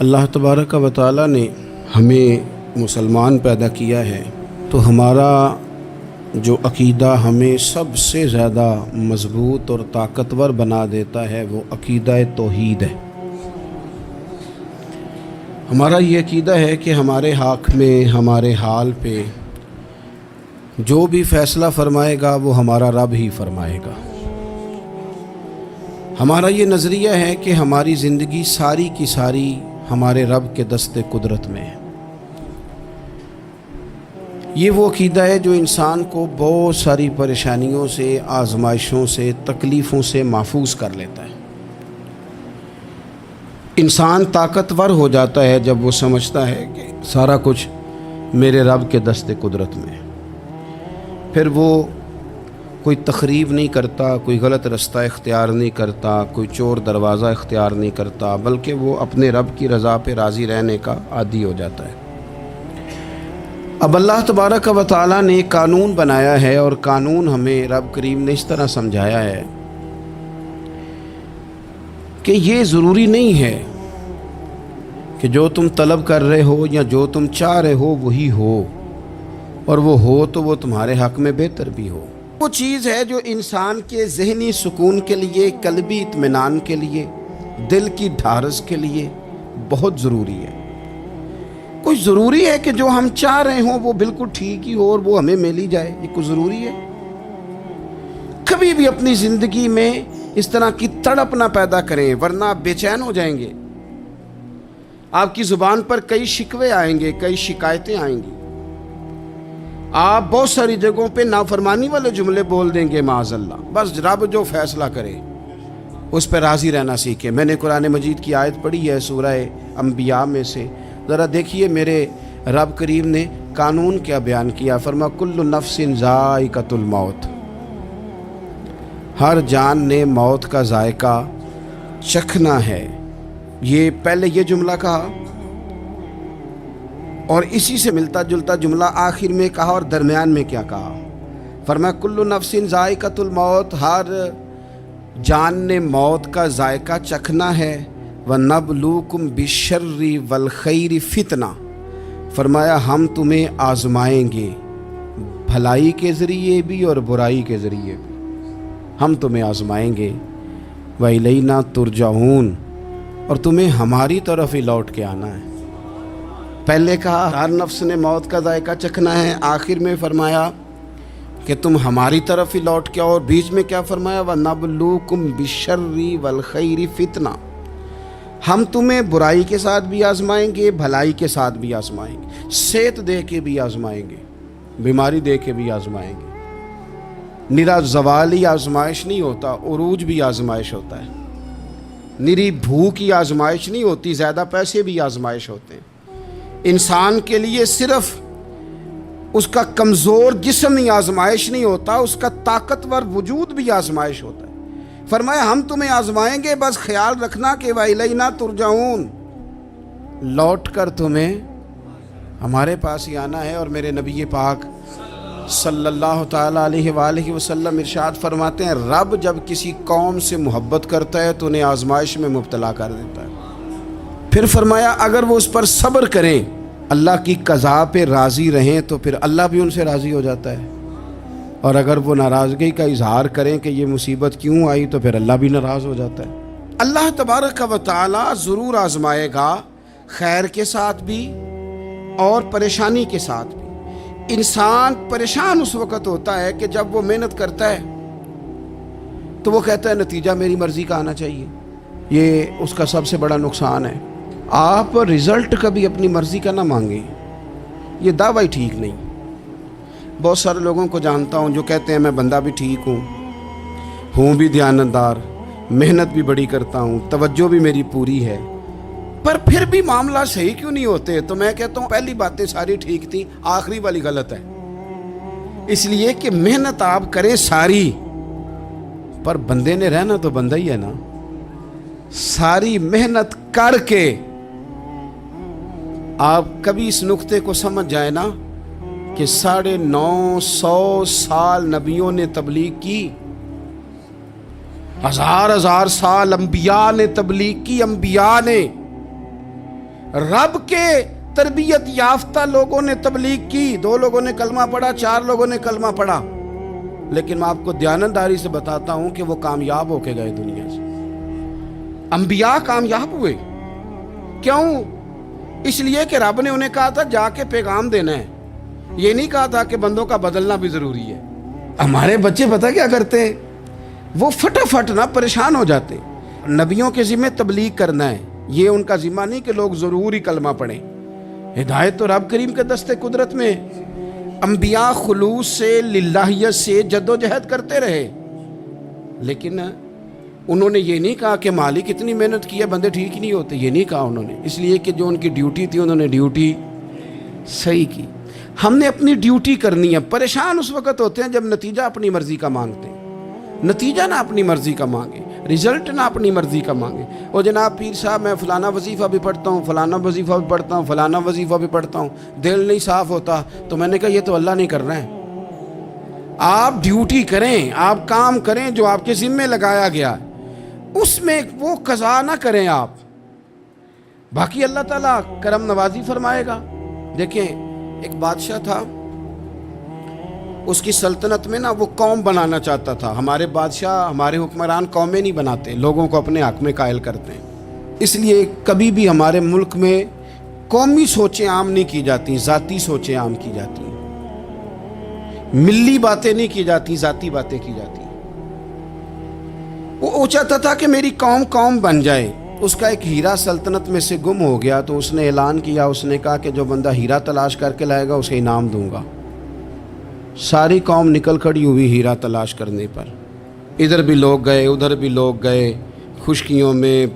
اللہ تبارک و تعالی نے ہمیں مسلمان پیدا کیا ہے تو ہمارا جو عقیدہ ہمیں سب سے زیادہ مضبوط اور طاقتور بنا دیتا ہے وہ عقیدہ توحید ہے۔ ہمارا یہ عقیدہ ہے کہ ہمارے حق میں ہمارے حال پہ جو بھی فیصلہ فرمائے گا وہ ہمارا رب ہی فرمائے گا۔ ہمارا یہ نظریہ ہے کہ ہماری زندگی ساری کی ساری ہمارے رب کے دست قدرت میں ہے۔ یہ وہ عقیدہ ہے جو انسان کو بہت ساری پریشانیوں سے، آزمائشوں سے، تکلیفوں سے محفوظ کر لیتا ہے۔ انسان طاقتور ہو جاتا ہے جب وہ سمجھتا ہے کہ سارا کچھ میرے رب کے دست قدرت میں ہے۔ پھر وہ کوئی تخریب نہیں کرتا، کوئی غلط رستہ اختیار نہیں کرتا، کوئی چور دروازہ اختیار نہیں کرتا، بلکہ وہ اپنے رب کی رضا پہ راضی رہنے کا عادی ہو جاتا ہے۔ اب اللہ تبارک و تعالیٰ نے ایک قانون بنایا ہے، اور قانون ہمیں رب کریم نے اس طرح سمجھایا ہے کہ یہ ضروری نہیں ہے کہ جو تم طلب کر رہے ہو یا جو تم چاہ رہے ہو وہی ہو، اور وہ ہو تو وہ تمہارے حق میں بہتر بھی ہو۔ وہ چیز ہے جو انسان کے ذہنی سکون کے لیے، قلبی اطمینان کے لیے، دل کی ڈھارس کے لیے بہت ضروری ہے۔ کوئی ضروری ہے کہ جو ہم چاہ رہے ہوں وہ بالکل ٹھیک ہی ہو اور وہ ہمیں مل ہی جائے؟ یہ کوئی ضروری ہے؟ کبھی بھی اپنی زندگی میں اس طرح کی تڑپ نہ پیدا کریں، ورنہ آپ بے چین ہو جائیں گے۔ آپ کی زبان پر کئی شکوے آئیں گے، کئی شکایتیں آئیں گی، آپ بہت ساری جگہوں پہ نافرمانی والے جملے بول دیں گے معاذ اللہ۔ بس رب جو فیصلہ کرے اس پہ راضی رہنا سیکھیں۔ میں نے قرآن مجید کی آیت پڑھی ہے سورہ انبیاء میں سے، ذرا دیکھیے میرے رب کریم نے قانون کیا بیان کیا۔ فرما کل نفس ذائقۃ الموت، ہر جان نے موت کا ذائقہ چکھنا ہے۔ یہ پہلے یہ جملہ کہا اور اسی سے ملتا جلتا جملہ آخر میں کہا، اور درمیان میں کیا کہا؟ فرمایا کل نفس ذائقۃ الموت، ہر جان نے موت کا ذائقہ چکھنا ہے۔ وَنَبْلُوكُمْ بِالشَّرِّ وَالْخَيْرِ فِتْنَةً، فرمایا ہم تمہیں آزمائیں گے، بھلائی کے ذریعے بھی اور برائی کے ذریعے بھی ہم تمہیں آزمائیں گے۔ وَإِلَيْنَا تُرْجَعُونَ، اور تمہیں ہماری طرف ہی لوٹ کے آنا ہے۔ پہلے کہا ہر نفس نے موت کا ذائقہ چکھنا ہے، آخر میں فرمایا کہ تم ہماری طرف ہی لوٹ کے آؤ، اور بیچ میں کیا فرمایا؟ وَنَبْلُوكُمْ بِالشَّرِّ وَالْخَيْرِ فِتْنَةً، ہم تمہیں برائی کے ساتھ بھی آزمائیں گے، بھلائی کے ساتھ بھی آزمائیں گے، صحت دے کے بھی آزمائیں گے، بیماری دے کے بھی آزمائیں گے۔ نرا زوالی آزمائش نہیں ہوتا، عروج بھی آزمائش ہوتا ہے۔ نری بھوک کی آزمائش نہیں ہوتی، زیادہ پیسے بھی آزمائش ہوتے ہیں۔ انسان کے لیے صرف اس کا کمزور جسم ہی آزمائش نہیں ہوتا، اس کا طاقتور وجود بھی آزمائش ہوتا ہے۔ فرمایا ہم تمہیں آزمائیں گے، بس خیال رکھنا کہ وَإِلَيْنَا تُرْجَعُونَ، لوٹ کر تمہیں ہمارے پاس ہی آنا ہے۔ اور میرے نبی پاک صلی اللہ تعالیٰ علیہ وآلہ وسلم ارشاد فرماتے ہیں، رب جب کسی قوم سے محبت کرتا ہے تو انہیں آزمائش میں مبتلا کر دیتا ہے۔ پھر فرمایا اگر وہ اس پر صبر کریں، اللہ کی قضا پہ راضی رہیں، تو پھر اللہ بھی ان سے راضی ہو جاتا ہے، اور اگر وہ ناراضگی کا اظہار کریں کہ یہ مصیبت کیوں آئی تو پھر اللہ بھی ناراض ہو جاتا ہے۔ اللہ تبارک و تعالی ضرور آزمائے گا، خیر کے ساتھ بھی اور پریشانی کے ساتھ بھی۔ انسان پریشان اس وقت ہوتا ہے کہ جب وہ محنت کرتا ہے تو وہ کہتا ہے نتیجہ میری مرضی کا آنا چاہیے۔ یہ اس کا سب سے بڑا نقصان ہے۔ آپ رزلٹ کبھی اپنی مرضی کا نہ مانگیں، یہ دعویٰ ہی ٹھیک نہیں۔ بہت سارے لوگوں کو جانتا ہوں جو کہتے ہیں میں بندہ بھی ٹھیک ہوں بھی دیانتدار، محنت بھی بڑی کرتا ہوں، توجہ بھی میری پوری ہے، پر پھر بھی معاملہ صحیح کیوں نہیں ہوتے؟ تو میں کہتا ہوں پہلی باتیں ساری ٹھیک تھیں، آخری والی غلط ہے۔ اس لیے کہ محنت آپ کریں ساری، پر بندے نے رہنا تو بندہ ہی ہے نا۔ ساری محنت کر کے آپ کبھی اس نقطے کو سمجھ جائیں نا کہ 950 سال نبیوں نے تبلیغ کی، ہزار سال انبیاء نے تبلیغ کی، انبیاء نے رب کے تربیت یافتہ لوگوں نے تبلیغ کی، 2 لوگوں نے کلمہ پڑھا، 4 لوگوں نے کلمہ پڑھا، لیکن میں آپ کو دیانتداری سے بتاتا ہوں کہ وہ کامیاب ہو کے گئے دنیا سے۔ انبیاء کامیاب ہوئے، کیوں؟ اس لیے کہ رب نے انہیں کہا تھا جا کے پیغام دینا ہے، یہ نہیں کہا تھا کہ بندوں کا بدلنا بھی ضروری ہے۔ ہمارے بچے پتہ کیا کرتے ہیں؟ وہ فٹافٹ نہ پریشان ہو جاتے۔ نبیوں کے ذمہ تبلیغ کرنا ہے، یہ ان کا ذمہ نہیں کہ لوگ ضروری کلمہ پڑھیں۔ ہدایت تو رب کریم کے دستے قدرت میں۔ انبیاء خلوص سے، للہیت سے جد و جہد کرتے رہے، لیکن انہوں نے یہ نہیں کہا کہ مالک اتنی محنت کی ہے بندے ٹھیک نہیں ہوتے، یہ نہیں کہا انہوں نے، اس لیے کہ جو ان کی ڈیوٹی تھی انہوں نے ڈیوٹی صحیح کی۔ ہم نے اپنی ڈیوٹی کرنی ہے۔ پریشان اس وقت ہوتے ہیں جب نتیجہ اپنی مرضی کا مانگتے ہیں، نتیجہ نہ اپنی مرضی کا مانگے، رزلٹ نہ اپنی مرضی کا مانگے۔ اور جناب پیر صاحب میں فلانا وظیفہ بھی پڑھتا ہوں، فلانا وظیفہ بھی پڑھتا ہوں، فلانا وظیفہ بھی پڑھتا ہوں، دل نہیں صاف ہوتا، تو میں نے کہا یہ تو اللہ نہیں کر رہا ہے۔ آپ ڈیوٹی کریں، آپ کام کریں جو آپ کے ذمہ لگایا گیا، اس میں وہ قضا نہ کریں آپ، باقی اللہ تعالیٰ کرم نوازی فرمائے گا۔ دیکھیں ایک بادشاہ تھا، اس کی سلطنت میں نا وہ قوم بنانا چاہتا تھا۔ ہمارے بادشاہ، ہمارے حکمران قومیں نہیں بناتے، لوگوں کو اپنے حق میں قائل کرتے ہیں۔ اس لیے کبھی بھی ہمارے ملک میں قومی سوچیں عام نہیں کی جاتی، ذاتی سوچیں عام کی جاتی ہیں، ملی باتیں نہیں کی جاتی، ذاتی باتیں کی جاتی ہیں۔ وہ چاہتا تھا کہ میری قوم بن جائے۔ اس کا ایک ہیرا سلطنت میں سے گم ہو گیا، تو اس نے اعلان کیا، اس نے کہا کہ جو بندہ ہیرا تلاش کر کے لائے گا اسے انعام دوں گا۔ ساری قوم نکل کھڑی ہوئی ہیرا تلاش کرنے پر، ادھر بھی لوگ گئے، ادھر بھی لوگ گئے، خشکیوں میں،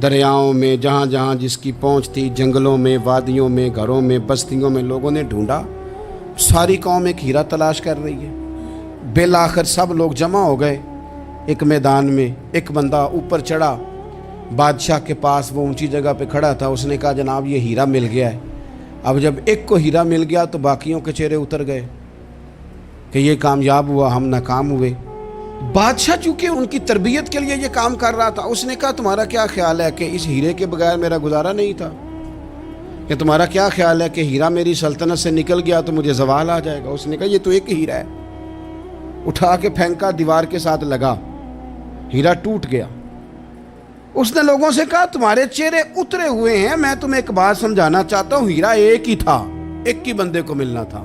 دریاؤں میں، جہاں جہاں جس کی پہنچ تھی، جنگلوں میں، وادیوں میں، گھروں میں، بستیوں میں لوگوں نے ڈھونڈا۔ ساری قوم ایک ہیرا تلاش کر رہی ہے۔ بالآخر سب لوگ جمع ہو گئے ایک میدان میں۔ ایک بندہ اوپر چڑھا بادشاہ کے پاس، وہ اونچی جگہ پہ کھڑا تھا۔ اس نے کہا جناب یہ ہیرا مل گیا ہے۔ اب جب ایک کو ہیرا مل گیا تو باقیوں کے چہرے اتر گئے کہ یہ کامیاب ہوا، ہم ناکام ہوئے۔ بادشاہ چونکہ ان کی تربیت کے لیے یہ کام کر رہا تھا، اس نے کہا تمہارا کیا خیال ہے کہ اس ہیرے کے بغیر میرا گزارا نہیں تھا؟ کہ تمہارا کیا خیال ہے کہ ہیرا میری سلطنت سے نکل گیا تو مجھے زوال آ جائے گا؟ اس نے کہا یہ تو ایک ہیرا ہے۔ اٹھا کے پھینکا، دیوار کے ساتھ لگا، ہیرا ٹوٹ گیا۔ اس نے لوگوں سے کہا تمہارے چہرے اترے ہوئے ہیں، میں تمہیں ایک بات سمجھانا چاہتا ہوں، ہیرا ایک ہی تھا، ایک ہی بندے کو ملنا تھا۔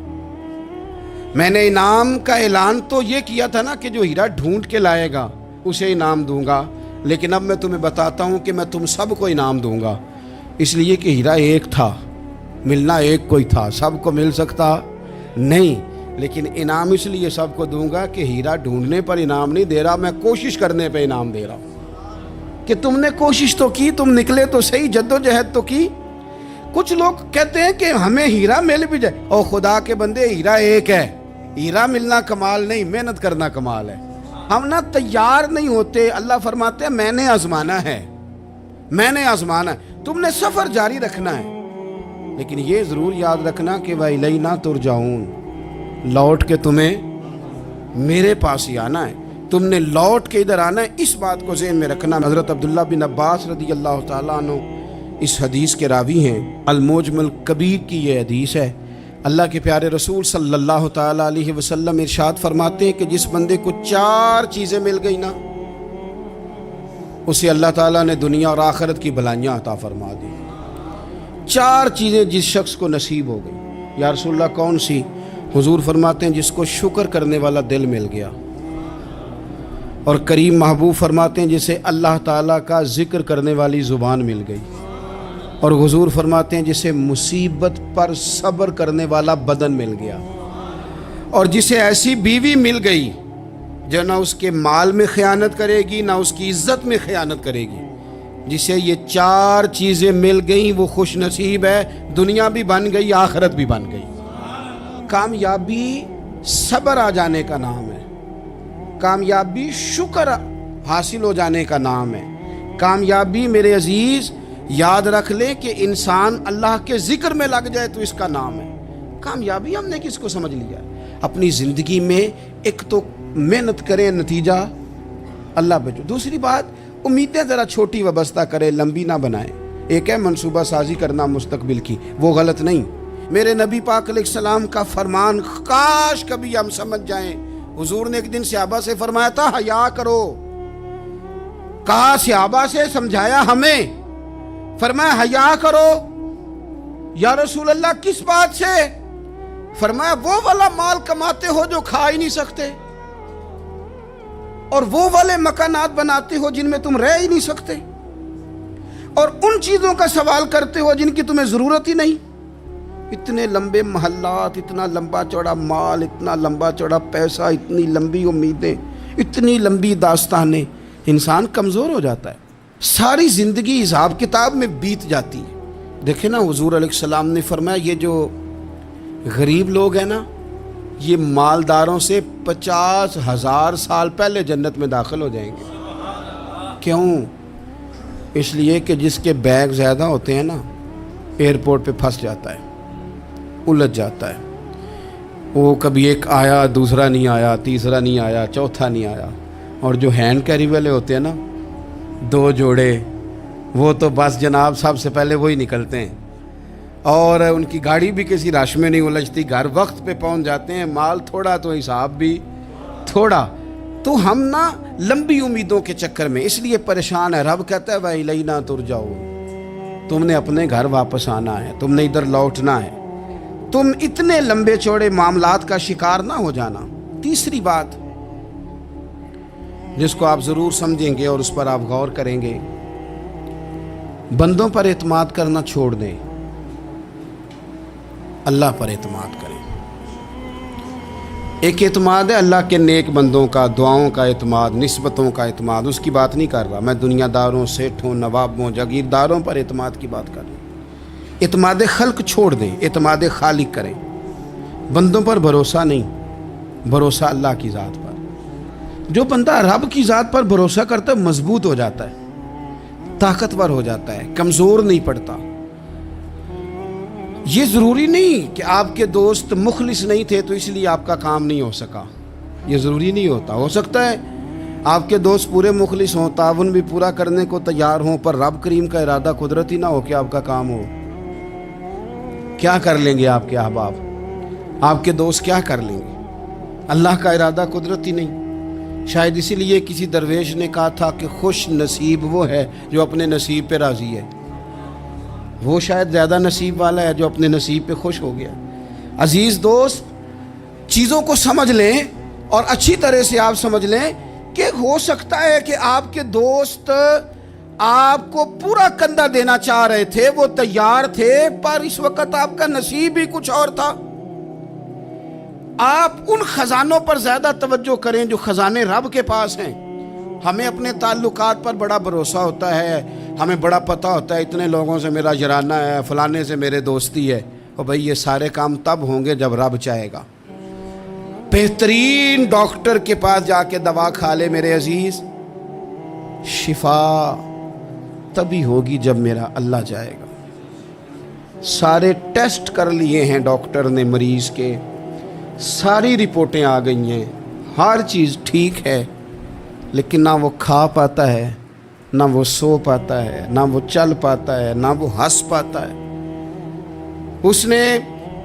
میں نے انعام کا اعلان تو یہ کیا تھا نا کہ جو ہیرا ڈھونڈ کے لائے گا اسے انعام دوں گا، لیکن اب میں تمہیں بتاتا ہوں کہ میں تم سب کو انعام دوں گا، اس لیے کہ ہیرا ایک تھا، ملنا ایک کو ہی تھا، سب کو مل سکتا نہیں، لیکن انعام اس لیے سب کو دوں گا کہ ہیرا ڈھونڈنے پر انعام نہیں دے رہا، میں کوشش کرنے پہ انعام دے رہا ہوں کہ تم نے کوشش تو کی، تم نکلے تو صحیح، جد و جہد تو کی۔ کچھ لوگ کہتے ہیں کہ ہمیں ہیرا مل بھی جائے، اور خدا کے بندے ہیرا ایک ہے، ہیرا ملنا کمال نہیں، محنت کرنا کمال ہے۔ ہم نہ تیار نہیں ہوتے۔ اللہ فرماتے ہیں میں نے آزمانا ہے، میں نے آزمانا ہے، تم نے سفر جاری رکھنا ہے، لیکن یہ ضرور یاد رکھنا کہ وَإِلَيْنَا تُرْجَعُونَ، لوٹ کے تمہیں میرے پاس ہی آنا ہے، تم نے لوٹ کے ادھر آنا ہے، اس بات کو ذہن میں رکھنا۔ حضرت عبداللہ بن عباس رضی اللہ تعالیٰ عنہ اس حدیث کے راوی ہیں، المعجم الکبیر کی یہ حدیث ہے۔ اللہ کے پیارے رسول صلی اللہ تعالیٰ علیہ وسلم ارشاد فرماتے ہیں کہ جس بندے کو 4 چیزیں مل گئی نا، اسے اللہ تعالیٰ نے دنیا اور آخرت کی بھلائیاں عطا فرما دی۔ 4 چیزیں جس شخص کو نصیب ہو گئی۔ یا رسول اللہ کون سی؟ حضور فرماتے ہیں جس کو شکر کرنے والا دل مل گیا، اور کریم محبوب فرماتے ہیں جسے اللہ تعالیٰ کا ذکر کرنے والی زبان مل گئی، اور حضور فرماتے ہیں جسے مصیبت پر صبر کرنے والا بدن مل گیا، اور جسے ایسی بیوی مل گئی جو نہ اس کے مال میں خیانت کرے گی، نہ اس کی عزت میں خیانت کرے گی۔ جسے یہ 4 چیزیں مل گئیں وہ خوش نصیب ہے، دنیا بھی بن گئی، آخرت بھی بن گئی۔ کامیابی صبر آ جانے کا نام ہے، کامیابی شکر حاصل ہو جانے کا نام ہے، کامیابی میرے عزیز یاد رکھ لیں کہ انسان اللہ کے ذکر میں لگ جائے تو اس کا نام ہے کامیابی۔ ہم نے کس کو سمجھ لیا؟ اپنی زندگی میں ایک تو محنت کریں، نتیجہ اللہ پہ۔ دوسری بات، امیدیں ذرا چھوٹی وابستہ کریں، لمبی نہ بنائیں۔ ایک ہے منصوبہ سازی کرنا مستقبل کی، وہ غلط نہیں۔ میرے نبی پاک علیہ السلام کا فرمان کاش کبھی ہم سمجھ جائیں۔ حضور نے ایک دن صحابہ سے فرمایا تھا حیا کرو، کہا صحابہ سے سمجھایا ہمیں، فرمایا حیا کرو۔ یا رسول اللہ کس بات سے؟ فرمایا وہ والا مال کماتے ہو جو کھا ہی نہیں سکتے، اور وہ والے مکانات بناتے ہو جن میں تم رہ ہی نہیں سکتے، اور ان چیزوں کا سوال کرتے ہو جن کی تمہیں ضرورت ہی نہیں۔ اتنے لمبے محلات، اتنا لمبا چوڑا مال، اتنا لمبا چوڑا پیسہ، اتنی لمبی امیدیں، اتنی لمبی داستانیں، انسان کمزور ہو جاتا ہے، ساری زندگی حساب کتاب میں بیت جاتی ہے۔ دیکھیں نا، حضور علیہ السلام نے فرمایا یہ جو غریب لوگ ہیں نا، یہ مالداروں سے 50,000 سال پہلے جنت میں داخل ہو جائیں گے۔ کیوں؟ اس لیے کہ جس کے بیگ زیادہ ہوتے ہیں نا، ایئرپورٹ پہ پھنس جاتا ہے، الجھ جاتا ہے، وہ کبھی ایک آیا، دوسرا نہیں آیا، تیسرا نہیں آیا، چوتھا نہیں آیا۔ اور جو ہینڈ کیری والے ہوتے ہیں نا، 2 جوڑے، وہ تو بس جناب سب سے پہلے وہی نکلتے ہیں، اور ان کی گاڑی بھی کسی رش میں نہیں الجھتی، گھر وقت پہ پہنچ جاتے ہیں، مال تھوڑا تو حساب بھی تھوڑا۔ تو ہم نا لمبی امیدوں کے چکر میں اس لیے پریشان ہے۔ رب کہتا ہے وَإِلَيْنَا تُرْجَعُونَ، تم نے اپنے گھر واپس آنا ہے، تم نے ادھر لوٹنا ہے، تم اتنے لمبے چوڑے معاملات کا شکار نہ ہو جانا۔ تیسری بات جس کو آپ ضرور سمجھیں گے اور اس پر آپ غور کریں گے، بندوں پر اعتماد کرنا چھوڑ دیں، اللہ پر اعتماد کریں۔ ایک اعتماد ہے اللہ کے نیک بندوں کا، دعاؤں کا اعتماد، نسبتوں کا اعتماد، اس کی بات نہیں کر رہا میں، دنیا داروں، سیٹھوں، نوابوں، جاگیرداروں پر اعتماد کی بات کر رہا ہوں۔ اعتماد خلق چھوڑ دیں، اعتماد خالق کریں۔ بندوں پر بھروسہ نہیں، بھروسہ اللہ کی ذات پر۔ جو بندہ رب کی ذات پر بھروسہ کرتا ہے مضبوط ہو جاتا ہے، طاقتور ہو جاتا ہے، کمزور نہیں پڑتا۔ یہ ضروری نہیں کہ آپ کے دوست مخلص نہیں تھے تو اس لیے آپ کا کام نہیں ہو سکا، یہ ضروری نہیں ہوتا۔ ہو سکتا ہے آپ کے دوست پورے مخلص ہوں، تعاون بھی پورا کرنے کو تیار ہوں، پر رب کریم کا ارادہ قدرتی نہ ہو کہ آپ کا کام ہو۔ کیا کر لیں گے آپ کے احباب، آپ کے دوست کیا کر لیں گے؟ اللہ کا ارادہ قدرتی نہیں۔ شاید اسی لیے کسی درویش نے کہا تھا کہ خوش نصیب وہ ہے جو اپنے نصیب پہ راضی ہے۔ وہ شاید زیادہ نصیب والا ہے جو اپنے نصیب پہ خوش ہو گیا۔ عزیز دوست، چیزوں کو سمجھ لیں اور اچھی طرح سے آپ سمجھ لیں کہ ہو سکتا ہے کہ آپ کے دوست آپ کو پورا کندھا دینا چاہ رہے تھے، وہ تیار تھے، پر اس وقت آپ کا نصیب ہی کچھ اور تھا۔ آپ ان خزانوں پر زیادہ توجہ کریں جو خزانے رب کے پاس ہیں۔ ہمیں اپنے تعلقات پر بڑا بھروسہ ہوتا ہے، ہمیں بڑا پتہ ہوتا ہے اتنے لوگوں سے میرا جرانہ ہے، فلانے سے میرے دوستی ہے، اور بھائی یہ سارے کام تب ہوں گے جب رب چاہے گا۔ بہترین ڈاکٹر کے پاس جا کے دوا کھا لے میرے عزیز، شفا تبھی ہوگی جب میرا اللہ چاہے گا۔ سارے ٹیسٹ کر لیے ہیں ڈاکٹر نے مریض کے، ساری رپورٹیں آ گئی ہیں، ہر چیز ٹھیک ہے، لیکن نہ وہ کھا پاتا ہے، نہ وہ سو پاتا ہے، نہ وہ چل پاتا ہے، نہ وہ ہنس پاتا ہے۔ اس نے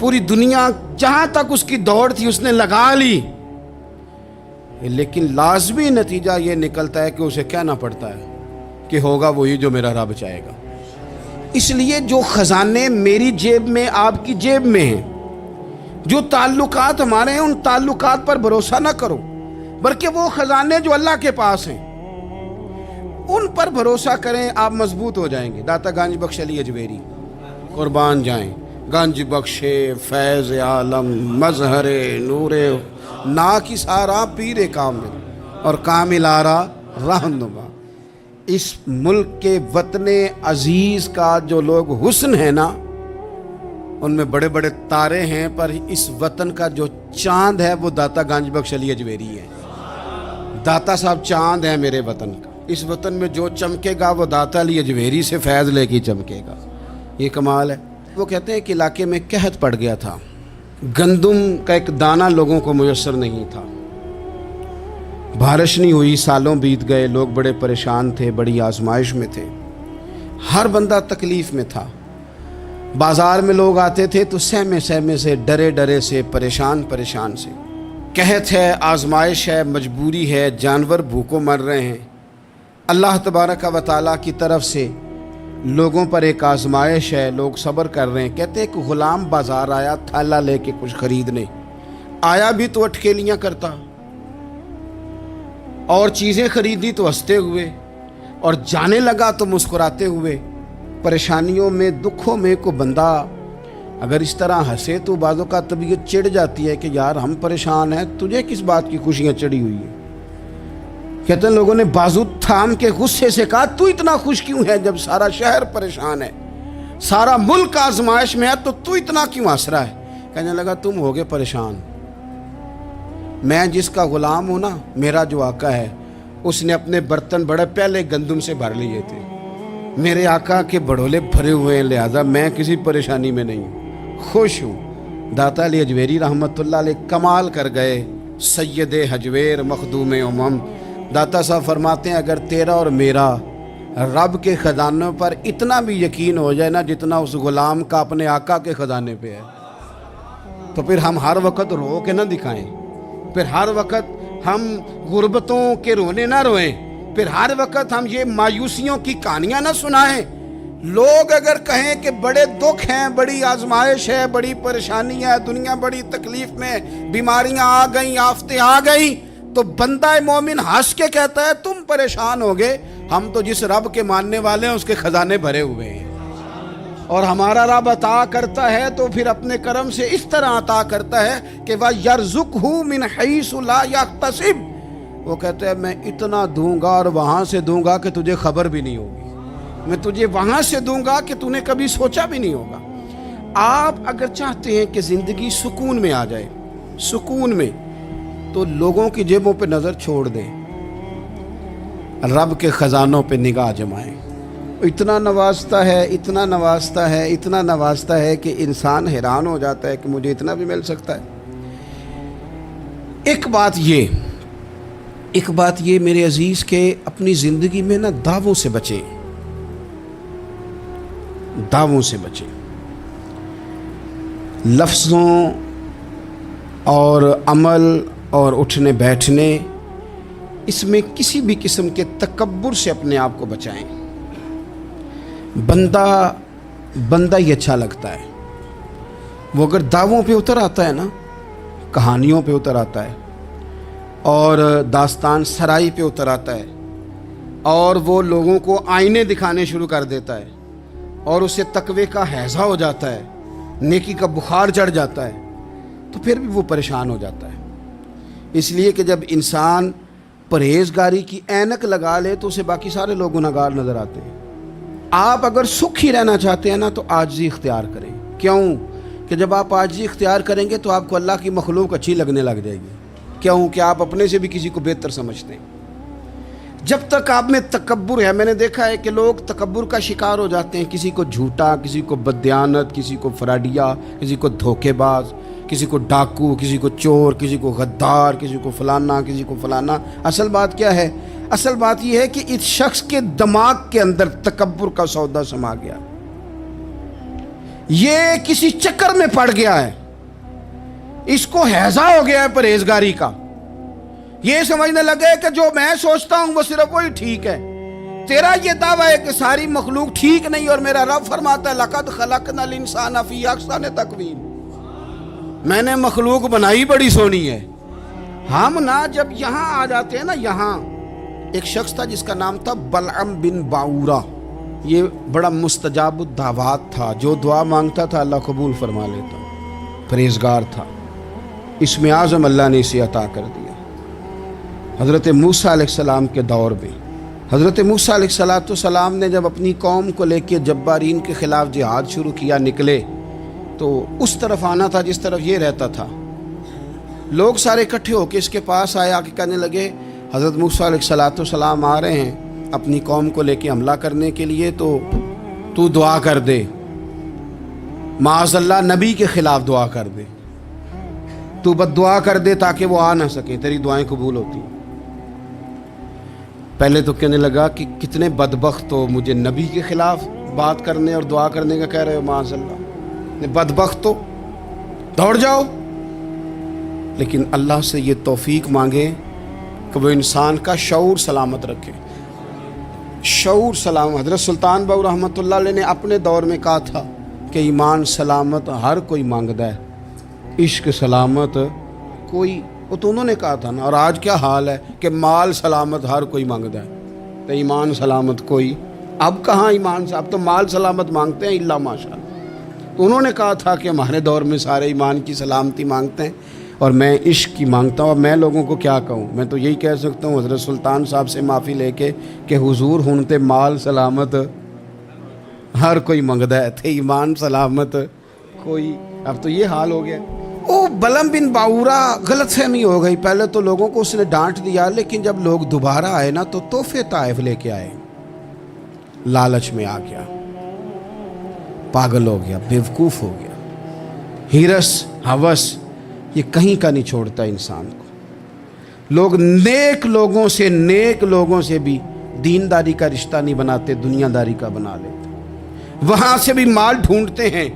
پوری دنیا جہاں تک اس کی دوڑ تھی اس نے لگا لی، لیکن لازمی نتیجہ یہ نکلتا ہے کہ اسے کہنا پڑتا ہے کہ ہوگا وہی جو میرا رب چاہے گا۔ اس لیے جو خزانے میری جیب میں، آپ کی جیب میں ہیں، جو تعلقات ہمارے ہیں، ان تعلقات پر بھروسہ نہ کرو، بلکہ وہ خزانے جو اللہ کے پاس ہیں ان پر بھروسہ کریں، آپ مضبوط ہو جائیں گے۔ داتا گنج بخش علی اجمیری قربان جائیں، گنج بخش فیض عالم مظہر نور نا کی سارا پیر کامل اور کامل آرا رہنما۔ اس ملک کے وطن عزیز کا جو لوگ حسن ہے نا، ان میں بڑے بڑے تارے ہیں، پر اس وطن کا جو چاند ہے وہ داتا گنج بخش علی اجمیری ہے۔ داتا صاحب چاند ہے میرے وطن کا، اس وطن میں جو چمکے گا وہ داتا علی اجمیری سے فیض لے کے چمکے گا۔ یہ کمال ہے۔ وہ کہتے ہیں کہ علاقے میں قحط پڑ گیا تھا، گندم کا ایک دانہ لوگوں کو میسر نہیں تھا، بارش نہیں ہوئی، سالوں بیت گئے، لوگ بڑے پریشان تھے، بڑی آزمائش میں تھے۔ ہر بندہ تکلیف میں تھا. بازار میں لوگ آتے تھے تو سہمے سہمے سے، ڈرے ڈرے سے، پریشان پریشان سے. قحط ہے، آزمائش ہے، مجبوری ہے، جانور بھوکوں مر رہے ہیں. اللہ تبارک و تعالیٰ کی طرف سے لوگوں پر ایک آزمائش ہے، لوگ صبر کر رہے ہیں. کہتے ہیں کہ غلام بازار آیا تھالا لے کے کچھ خریدنے. آیا بھی تو اٹکیلیاں کرتا، اور چیزیں خریدی تو ہنستے ہوئے، اور جانے لگا تو مسکراتے ہوئے. پریشانیوں میں، دکھوں میں کو بندہ اگر اس طرح ہنسے تو بعضوں کا طبیعت چڑ جاتی ہے کہ یار ہم پریشان ہیں، تجھے کس بات کی خوشیاں چڑھی ہوئی ہیں. کہتے ہیں لوگوں نے بازو تھام کے غصے سے کہا تو اتنا خوش کیوں ہے جب سارا شہر پریشان ہے، سارا ملک آزمائش میں ہے، تو اتنا کیوں ہنس رہا ہے؟ کہنے لگا تم ہوگے پریشان. میں جس کا غلام ہوں نا، میرا جو آقا ہے، اس نے اپنے برتن بڑے پہلے گندم سے بھر لیے تھے. میرے آقا کے بڑولے بھرے ہوئے ہیں، لہذا میں کسی پریشانی میں نہیں ہوں، خوش ہوں. داتا علی حجویری رحمۃ اللہ علیہ کمال کر گئے، سید حجویر مخدوم امم. داتا صاحب فرماتے ہیں اگر تیرا اور میرا رب کے خزانوں پر اتنا بھی یقین ہو جائے نا جتنا اس غلام کا اپنے آقا کے خزانے پہ ہے، تو پھر ہم ہر وقت رو کے نہ دکھائیں، پھر ہر وقت ہم غربتوں کے رونے نہ روئیں، پھر ہر وقت ہم یہ مایوسیوں کی کہانیاں نہ سنائیں. لوگ اگر کہیں کہ بڑے دکھ ہیں، بڑی آزمائش ہے، بڑی پریشانی ہے، دنیا بڑی تکلیف میں، بیماریاں آ گئیں، آفتیں آ گئیں، تو بندہ مومن ہنس کے کہتا ہے تم پریشان ہو گئے، ہم تو جس رب کے ماننے والے ہیں اس کے خزانے بھرے ہوئے ہیں. اور ہمارا رب عطا کرتا ہے تو پھر اپنے کرم سے اس طرح عطا کرتا ہے کہ وَيَرْزُقْهُ مِنْ حَيْثُ لَا يَحْتَسِبُ. وہ کہتے ہیں میں اتنا دوں گا اور وہاں سے دوں گا کہ تجھے خبر بھی نہیں ہوگی، میں تجھے وہاں سے دوں گا کہ تو نے کبھی سوچا بھی نہیں ہوگا. آپ اگر چاہتے ہیں کہ زندگی سکون میں آ جائے، سکون میں، تو لوگوں کی جیبوں پہ نظر چھوڑ دیں، رب کے خزانوں پہ نگاہ جمائیں. اتنا نوازتا ہے، اتنا نوازتا ہے، اتنا نوازتا ہے کہ انسان حیران ہو جاتا ہے کہ مجھے اتنا بھی مل سکتا ہے. ایک بات یہ میرے عزیز کہ اپنی زندگی میں نا دعووں سے بچیں، دعووں سے بچیں. لفظوں اور عمل اور اٹھنے بیٹھنے، اس میں کسی بھی قسم کے تکبر سے اپنے آپ کو بچائیں. بندہ ہی اچھا لگتا ہے. وہ اگر دعووں پہ اتر آتا ہے نا، کہانیوں پہ اتر آتا ہے، اور داستان سرائی پہ اتر آتا ہے، اور وہ لوگوں کو آئینے دکھانے شروع کر دیتا ہے، اور اسے تقوی کا ہیضہ ہو جاتا ہے، نیکی کا بخار چڑھ جاتا ہے، تو پھر بھی وہ پریشان ہو جاتا ہے. اس لیے کہ جب انسان پرہیزگاری کی اینک لگا لے تو اسے باقی سارے لوگ گناہگار نظر آتے ہیں. آپ اگر سکھی رہنا چاہتے ہیں نا تو عاجزی اختیار کریں. کیوں کہ جب آپ عاجزی اختیار کریں گے تو آپ کو اللہ کی مخلوق اچھی لگنے لگ جائے گی. کیوں کہ آپ اپنے سے بھی کسی کو بہتر سمجھتے ہیں. جب تک آپ میں تکبر ہے، میں نے دیکھا ہے کہ لوگ تکبر کا شکار ہو جاتے ہیں، کسی کو جھوٹا، کسی کو بددیانت، کسی کو فراڈیا، کسی کو دھوکے باز، کسی کو ڈاکو، کسی کو چور، کسی کو غدار، کسی کو فلانا، کسی کو فلانا. اصل بات کیا ہے؟ اصل بات یہ ہے کہ اس شخص کے دماغ کے اندر تکبر کا سودا سما گیا، یہ کسی چکر میں پڑ گیا ہے، اس کو ہیضہ ہو گیا ہے پرہیزگاری کا. یہ سمجھنے لگے کہ جو میں سوچتا ہوں وہ صرف وہی ٹھیک ہے. تیرا یہ دعویٰ ہے کہ ساری مخلوق ٹھیک نہیں، اور میرا رب فرماتا ہے لَقَدْ خَلَقْنَا الْإِنسَانَ فِي أَحْسَنِ تَقْوِيمٍ. میں نے مخلوق بنائی بڑی سونی ہے. ہم نا جب یہاں آ جاتے ہیں نا، یہاں ایک شخص تھا جس کا نام تھا بلعم بن باورہ. یہ بڑا مستجاب الدعوات تھا، جو دعا مانگتا تھا اللہ قبول فرما لیتا، پرہیزگار تھا. اسم اعظم اللہ نے اسے عطا کر دیا. حضرت موسیٰ علیہ السلام کے دور میں حضرت موسیٰ علیہ السلام نے جب اپنی قوم کو لے کے جبارین کے خلاف جہاد شروع کیا، نکلے تو اس طرف آنا تھا جس طرف یہ رہتا تھا. لوگ سارے اکٹھے ہو کے اس کے پاس آئے، آ کے کہنے لگے حضرت موسیٰ علیہ السلام آ رہے ہیں اپنی قوم کو لے کے حملہ کرنے کے لیے، تو دعا کر دے، معاذ اللہ نبی کے خلاف دعا کر دے، تو بد دعا کر دے تاکہ وہ آ نہ سکے، تیری دعائیں قبول ہوتی ہیں. پہلے تو کہنے لگا کہ کتنے بدبخت ہو، مجھے نبی کے خلاف بات کرنے اور دعا کرنے کا کہہ رہے ہو، معاذ اللہ، بدبخت ہو، دوڑ جاؤ۔ لیکن اللہ سے یہ توفیق مانگے کہ وہ انسان کا شعور سلامت رکھے، شعور سلامت۔ حضرت سلطان باؤ رحمۃ اللہ علیہ نے اپنے دور میں کہا تھا کہ ایمان سلامت ہر کوئی مانگتا ہے، عشق سلامت کوئی، وہ تو انہوں نے کہا تھا نا۔ اور آج کیا حال ہے کہ مال سلامت ہر کوئی مانگتا ہے، تو ایمان سلامت کوئی۔ اب کہاں ایمان سے، اب تو مال سلامت مانگتے ہیں الا ماشاء اللہ۔ تو انہوں نے کہا تھا کہ ہمارے دور میں سارے ایمان کی سلامتی مانگتے ہیں اور میں عشق کی مانگتا ہوں۔ اور میں لوگوں کو کیا کہوں، میں تو یہی کہہ سکتا ہوں حضرت سلطان صاحب سے معافی لے کے کہ حضور ہونتے مال سلامت ہر کوئی منگدا ہے، تھے ایمان سلامت کوئی۔ اب تو یہ حال ہو گیا۔ او بلم بن باورا غلط فہمی ہو گئی، پہلے تو لوگوں کو اس نے ڈانٹ دیا، لیکن جب لوگ دوبارہ آئے نا تو تحفے طائف لے کے آئے، لالچ میں آ گیا، پاگل ہو گیا، بیوقوف ہو گیا۔ ہرس ہوس یہ کہیں کا نہیں چھوڑتا انسان کو۔ لوگ نیک لوگوں سے بھی دینداری کا رشتہ نہیں بناتے، دنیا داری کا بنا لیتے۔ وہاں سے بھی مال ڈھونڈتے ہیں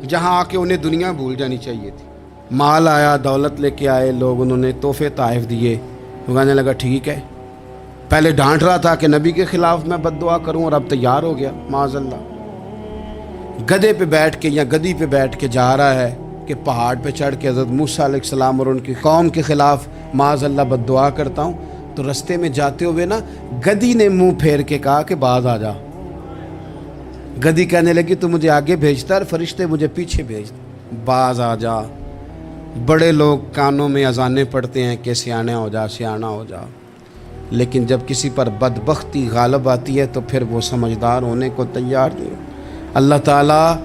جہاں آ کے انہیں دنیا بھول جانی چاہیے تھی۔ مال آیا، دولت لے کے آئے لوگ، انہوں نے تحفے طائف دیے، وہ کہنے لگا ٹھیک ہے۔ پہلے ڈانٹ رہا تھا کہ نبی کے خلاف میں بد دعا کروں، اور اب تیار ہو گیا معاذ اللہ۔ گدھے پہ بیٹھ کے یا گدی پہ بیٹھ کے جا رہا ہے کہ پہاڑ پہ چڑھ کے حضرت موسیٰ علیہ السلام اور ان کی قوم کے خلاف معاذ اللہ بد دعا کرتا ہوں۔ تو رستے میں جاتے ہوئے نا گدی نے منہ پھیر کے کہا کہ باز آ جا۔ گدی کہنے لگی تو مجھے آگے بھیجتا ہے، فرشتے مجھے پیچھے بھیجتے، باز آ جا۔ بڑے لوگ کانوں میں اذانیں پڑھتے ہیں کہ سیانا ہو جا، سیانا ہو جا، لیکن جب کسی پر بدبختی غالب آتی ہے تو پھر وہ سمجھدار ہونے کو تیار نہیں۔ اللہ تعالیٰ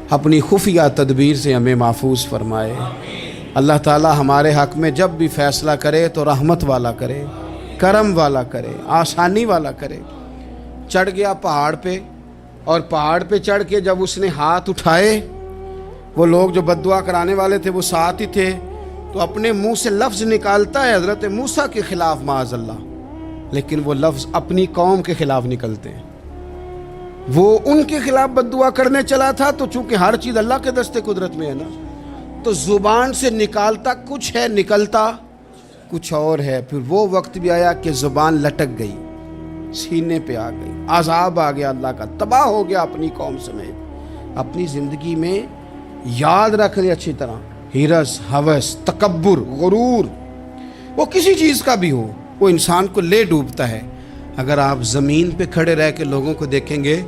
اپنی خفیہ تدبیر سے ہمیں محفوظ فرمائے۔ اللہ تعالیٰ ہمارے حق میں جب بھی فیصلہ کرے تو رحمت والا کرے، کرم والا کرے، آسانی والا کرے۔ چڑھ گیا پہاڑ پہ، اور پہاڑ پہ چڑھ کے جب اس نے ہاتھ اٹھائے، وہ لوگ جو بد دعا کرانے والے تھے وہ ساتھ ہی تھے، تو اپنے منہ سے لفظ نکالتا ہے حضرت موسیٰ کے خلاف معاذ اللہ، لیکن وہ لفظ اپنی قوم کے خلاف نکلتے ہیں۔ وہ ان کے خلاف بد دعا کرنے چلا تھا، تو چونکہ ہر چیز اللہ کے دست قدرت میں ہے نا، تو زبان سے نکالتا کچھ ہے، نکلتا کچھ اور ہے۔ پھر وہ وقت بھی آیا کہ زبان لٹک گئی، سینے پہ آ گئی، عذاب آ گیا اللہ کا، تباہ ہو گیا اپنی قوم سمیت۔ اپنی زندگی میں یاد رکھ لے اچھی طرح، ہرس، ہوس، تکبر، غرور، وہ کسی چیز کا بھی ہو، وہ انسان کو لے ڈوبتا ہے۔ اگر آپ زمین پہ کھڑے رہ کے لوگوں کو دیکھیں گے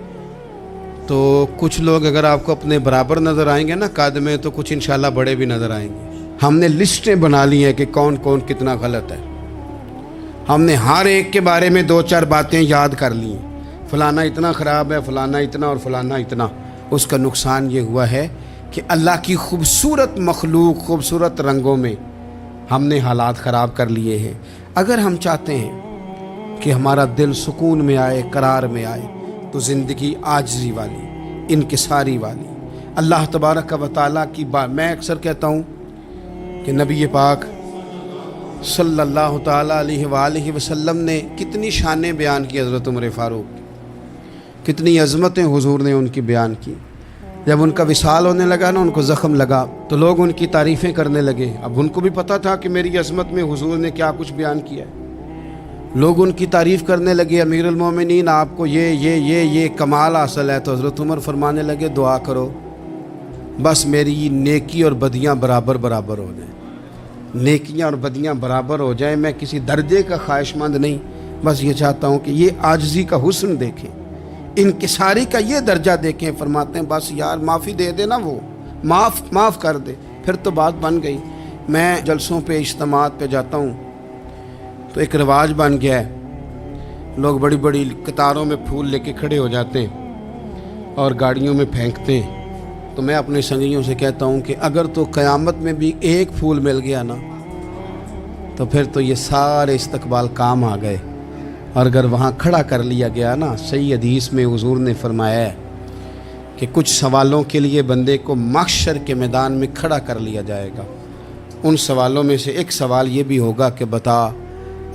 تو کچھ لوگ اگر آپ کو اپنے برابر نظر آئیں گے نا قد میں، تو کچھ انشاءاللہ بڑے بھی نظر آئیں گے۔ ہم نے لسٹیں بنا لی ہیں کہ کون کون کتنا غلط ہے، ہم نے ہر ایک کے بارے میں 2-4 باتیں یاد کر لی ہیں، فلانا اتنا خراب ہے، فلانا اتنا، اور فلانا اتنا۔ اس کا نقصان یہ ہوا ہے کہ اللہ کی خوبصورت مخلوق، خوبصورت رنگوں میں ہم نے حالات خراب کر لیے ہیں۔ اگر ہم چاہتے ہیں کہ ہمارا دل سکون میں آئے، قرار میں آئے، تو زندگی عاجزی والی، انکساری والی، اللہ تبارک و تعالیٰ کی بات۔ میں اکثر کہتا ہوں کہ نبی پاک صلی اللہ تعالیٰ علیہ وآلہ وسلم نے کتنی شانیں بیان کی، حضرت عمر فاروق، کتنی عظمتیں حضور نے ان کی بیان کی۔ جب ان کا وصال ہونے لگا نا، ان کو زخم لگا، تو لوگ ان کی تعریفیں کرنے لگے۔ اب ان کو بھی پتہ تھا کہ میری عظمت میں حضور نے کیا کچھ بیان کیا ہے۔ لوگ ان کی تعریف کرنے لگے، امیر المومنین آپ کو یہ کمال حاصل ہے۔ تو حضرت عمر فرمانے لگے دعا کرو بس میری نیکی اور بدیاں برابر برابر ہو جائیں، نیکیاں اور بدیاں برابر ہو جائیں۔ میں کسی درجے کا خواہش مند نہیں، بس یہ چاہتا ہوں کہ یہ عاجزی کا حسن دیکھیں، انکساری کا یہ درجہ دیکھیں۔ فرماتے ہیں بس یار معافی دے دے نا، وہ معاف کر دے، پھر تو بات بن گئی۔ میں جلسوں پہ، اجتماعات پہ جاتا ہوں تو ایک رواج بن گیا ہے، لوگ بڑی بڑی قطاروں میں پھول لے کے کھڑے ہو جاتے ہیں اور گاڑیوں میں پھینکتے ہیں۔ تو میں اپنے سنگیوں سے کہتا ہوں کہ اگر تو قیامت میں بھی ایک پھول مل گیا نا، تو پھر تو یہ سارے استقبال کام آ گئے۔ اور اگر وہاں کھڑا کر لیا گیا نا، صحیح حدیث میں حضور نے فرمایا ہے کہ کچھ سوالوں کے لیے بندے کو محشر کے میدان میں کھڑا کر لیا جائے گا۔ ان سوالوں میں سے ایک سوال یہ بھی ہوگا کہ بتا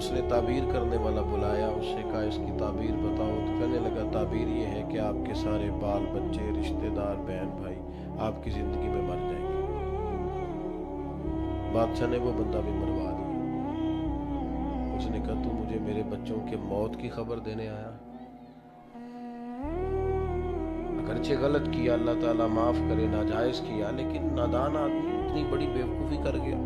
اس نے تعبیر کرنے والا بلایا, اس سے کہا اس کی تعبیر بتاؤ. تو کہنے لگا تعبیر یہ ہے کہ آپ کے سارے بال بچے, رشتہ دار, بہن بھائی آپ کی زندگی میں مر جائیں گے. بادشاہ نے وہ بندہ بھی مروا دیا. اس نے کہا تو مجھے میرے بچوں کے موت کی خبر دینے آیا؟ اگرچہ غلط کیا, اللہ تعالیٰ معاف کرے, ناجائز کیا, لیکن نادان آدمی اتنی بڑی بیوقوفی کر گیا.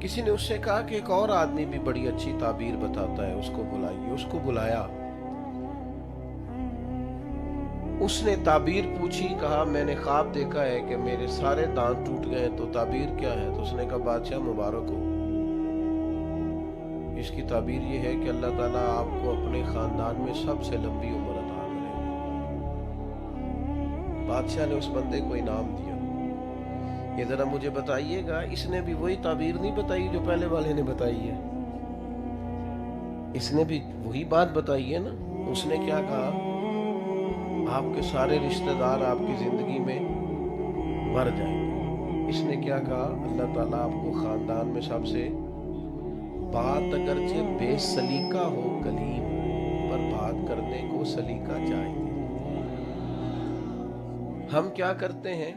کسی نے اس سے کہا کہ ایک اور آدمی بھی بڑی اچھی تعبیر بتاتا ہے, اس کو بلائیے. اس کو بلایا, اس نے تعبیر پوچھی, کہا میں نے خواب دیکھا ہے کہ میرے سارے دانت ٹوٹ گئے, تو تعبیر کیا ہے؟ تو اس نے کہا بادشاہ مبارک ہو, اس کی تعبیر یہ ہے کہ اللہ تعالیٰ آپ کو اپنے خاندان میں سب سے لمبی عمر عطا کرے. بادشاہ نے اس بندے کو انعام دیا. یہ ذرا مجھے بتائیے گا, اس نے بھی وہی تعبیر نہیں بتائی جو پہلے والے نے بتائی ہے؟ اس نے بھی وہی بات بتائی ہے نا. اس نے کیا کہا؟ آپ کے سارے رشتہ دار آپ کی زندگی میں مر جائیں گے. اس نے کیا کہا؟ اللہ تعالیٰ آپ کو خاندان میں سب سے, بات اگرچہ بے سلیقہ ہو, کلیم ہو, پر بات کرنے کو سلیقہ چاہیے. ہم کیا کرتے ہیں,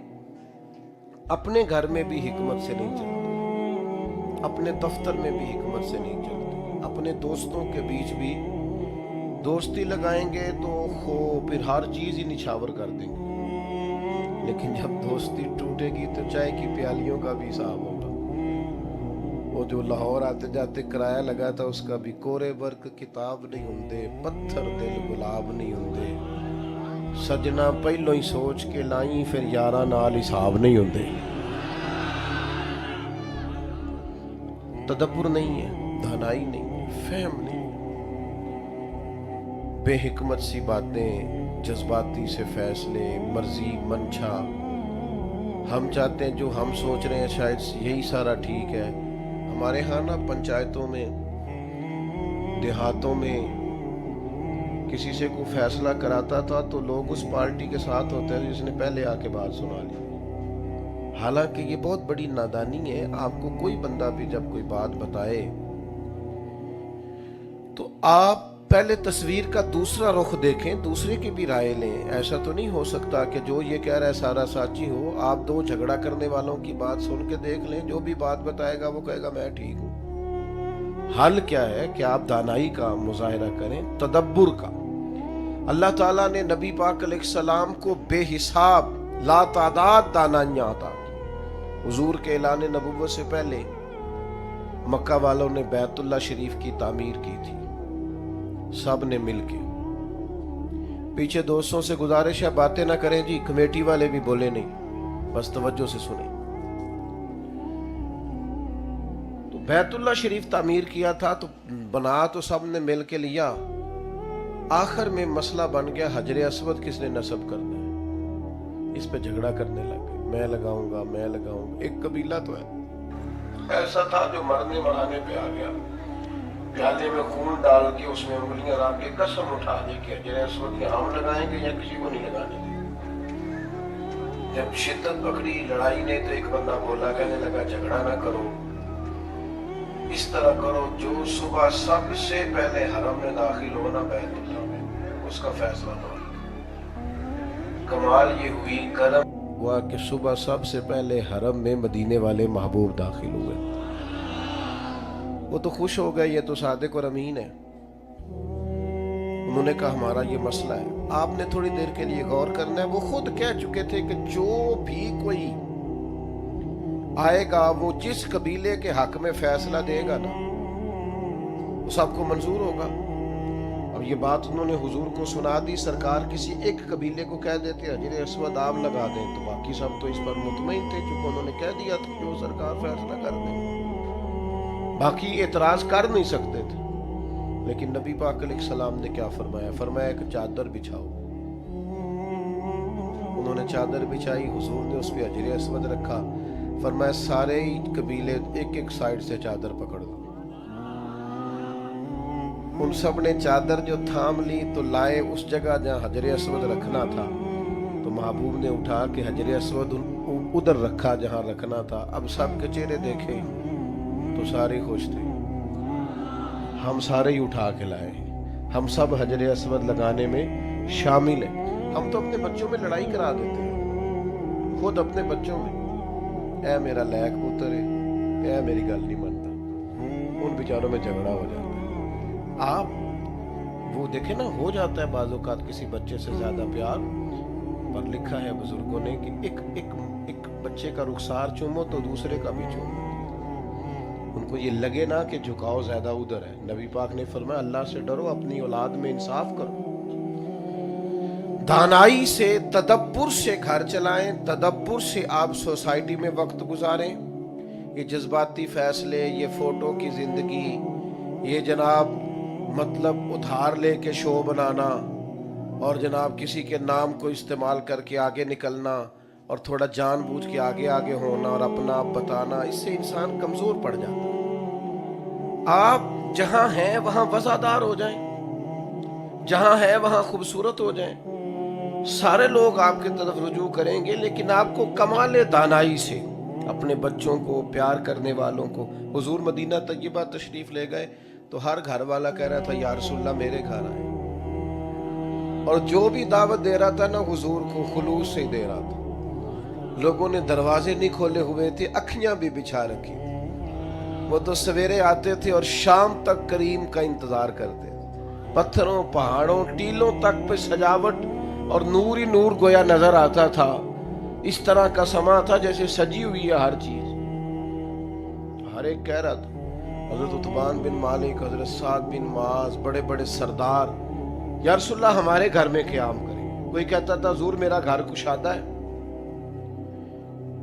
اپنے گھر میں بھی حکمت سے نہیں چلتے, اپنے دفتر میں بھی حکمت سے نہیں چلتے, اپنے دوستوں کے بیچ بھی دوستی لگائیں گے تو پھر ہر چیز ہی نچھاور کر دیں گے. لیکن جب دوستی ٹوٹے گی تو چائے کی پیالیوں کا بھی حساب ہوگا. وہ جو لاہور آتے جاتے کرایہ لگا تھا, اس کا بھی کورے ورک کتاب نہیں ہوندے, پتھر دل گلاب نہیں ہوندے, سجنا پہلو ہی سوچ کے لائیں, پھر یاراں نال حساب نہیں ہوندے. تدبر نہیں ہے, دانائی نہیں ہے, فہم نہیں ہے. بے حکمت سی باتیں, جذباتی سے فیصلے, مرضی منشا. ہم چاہتے ہیں جو ہم سوچ رہے ہیں شاید یہی سارا ٹھیک ہے. ہمارے ہاں نا پنچایتوں میں, دیہاتوں میں کسی سے کوئی فیصلہ کراتا تھا تو لوگ اس پارٹی کے ساتھ ہوتے ہیں جس نے پہلے آ کے بات سنا لی. حالانکہ یہ بہت بڑی نادانی ہے. آپ کو کوئی بندہ بھی جب کوئی بات بتائے تو آپ پہلے تصویر کا دوسرا رخ دیکھیں, دوسرے کی بھی رائے لیں. ایسا تو نہیں ہو سکتا کہ جو یہ کہہ رہا ہے سارا سچی ہو. آپ دو جھگڑا کرنے والوں کی بات سن کے دیکھ لیں, جو بھی بات بتائے گا وہ کہے گا میں ٹھیک ہوں. حل کیا ہے کہ آپ دانائی کا مظاہرہ کریں, تدبر کا. اللہ تعالیٰ نے نبی پاک علیہ السلام کو بے حساب لا تعداد دانائیاں عطا کی. حضور کے اعلان نبوت سے پہلے مکہ والوں نے بیت اللہ شریف کی تعمیر کی تھی, سب نے مل کے. پیچھے دوستوں سے گزارش ہے باتیں نہ کریں جی, کمیٹی والے بھی بولے نہیں, بس توجہ سے سنیں. تو بیت اللہ شریف تعمیر کیا تھا, تو بنا تو سب نے مل کے لیا. آخر میں مسئلہ بن گیا حجر اسود کس نے نصب کرنا ہے. اس پہ جھگڑا کرنے لگ گئے, میں لگاؤں گا, میں لگاؤں گا. ایک قبیلہ تو ہے ایسا تھا جو مرنے مرانے پہ آ گیا, پیالے میں خون ڈال کے اس میں انگلیاں رکھ کے قسم اٹھا دی کہ حجر اسود کے ہم لگائیں گے یا کسی کو نہیں لگانے گے. جب شدت پکڑی لڑائی نے تو ایک بندہ بولا, کہنے لگا جھگڑا نہ کرو, اس طرح کرو جو صبح سب سے پہلے حرم میں داخل ہونا بیت اللہ میں, اس کا فیصلہ ہو. کمال یہ ہوئی, کرم ہوا کہ صبح سب سے پہلے حرم میں مدینے والے محبوب داخل ہوئے. وہ تو خوش ہو گئے, یہ تو صادق اور امین ہے. انہوں نے کہا ہمارا یہ مسئلہ ہے, آپ نے تھوڑی دیر کے لیے غور کرنا ہے. وہ خود کہہ چکے تھے کہ جو بھی کوئی آئے گا وہ جس قبیلے کے حق میں فیصلہ دے گا نا وہ سب کو منظور ہوگا. اب یہ بات انہوں نے حضور کو سنا دی. سرکار کسی ایک قبیلے کو کہہ دیتے حجر اسود آپ لگا دیں تو باقی سب تو اس پر مطمئن تھے, چونکہ انہوں نے کہہ دیا تھا جو سرکار فیصلہ کر دیں, باقی اعتراض کر نہیں سکتے تھے. لیکن نبی پاک علیہ السلام نے کیا فرمایا؟ فرمایا ایک چادر بچھاؤ. انہوں نے چادر بچھائی, حضور نے اس پہ حجر اسود رکھا. فرمایا سارے قبیلے ایک ایک سائیڈ سے چادر پکڑ دو. ان سب نے چادر جو تھام لی تو لائے اس جگہ جہاں حجر اسود رکھنا تھا, تو محبوب نے اٹھا کے حجر اسود ادھر رکھا جہاں رکھنا تھا. اب سب کے چہرے دیکھے تو سارے خوش تھے. ہم سارے ہی اٹھا کے لائے. ہم سب حجر اسود لگانے میں شامل ہیں. ہم تو اپنے بچوں میں لڑائی کرا دیتے ہیں, خود اپنے بچوں میں. اے میرا لیک پتر ہے, اے میری گل نہیں مانتا. ان بیچاروں میں جھگڑا ہو جاتا ہے. آپ وہ دیکھیں نا, ہو جاتا ہے بعض اوقات کسی بچے سے زیادہ پیار, پر لکھا ہے بزرگوں نے کہ ایک بچے کا رخسار چومو تو دوسرے کا بھی چومو. ان کو یہ لگے نا کہ جھکاؤ زیادہ ادھر ہے. نبی پاک نے فرمایا اللہ سے ڈرو, اپنی اولاد میں انصاف کرو, دانائی سے تدبر سے گھر چلائیں, تدبر سے آپ سوسائٹی میں وقت گزاریں. یہ جذباتی فیصلے, یہ فوٹو کی زندگی, یہ جناب مطلب ادھار لے کے شو بنانا اور جناب کسی کے نام کو استعمال کر کے آگے نکلنا اور تھوڑا جان بوجھ کے آگے ہونا اور اپنا آپ بتانا, اس سے انسان کمزور پڑ جاتا ہے. آپ جہاں ہیں وہاں وفادار ہو جائیں, جہاں ہیں وہاں خوبصورت ہو جائیں, سارے لوگ آپ کی طرف رجوع کریں گے. لیکن آپ کو کمال دانائی سے اپنے بچوں کو, پیار کرنے والوں کو. حضور مدینہ طیبہ تشریف لے گئے تو ہر گھر والا کہہ رہا تھا یا رسول اللہ میرے گھر آئے, اور جو بھی دعوت دے رہا تھا نا حضور کو خلوص سے دے رہا تھا. لوگوں نے دروازے نہیں کھولے ہوئے تھے, اکھیاں بھی بچھا رکھی. وہ تو سویرے آتے تھے اور شام تک کریم کا انتظار کرتے. پتھروں, پہاڑوں, ٹیلوں تک پہ سجاوٹ اور نور ہی نور گویا نظر آتا تھا. اس طرح کا سما تھا جیسے سجی ہوئی ہے ہر چیز. ہر ایک کہہ رہا تھا, حضرت عتبان بن مالک, حضرت سعد بن معاذ, بڑے بڑے سردار, یا رسول اللہ ہمارے گھر میں قیام کریں. کوئی کہتا تھا حضور میرا گھر کشادہ ہے,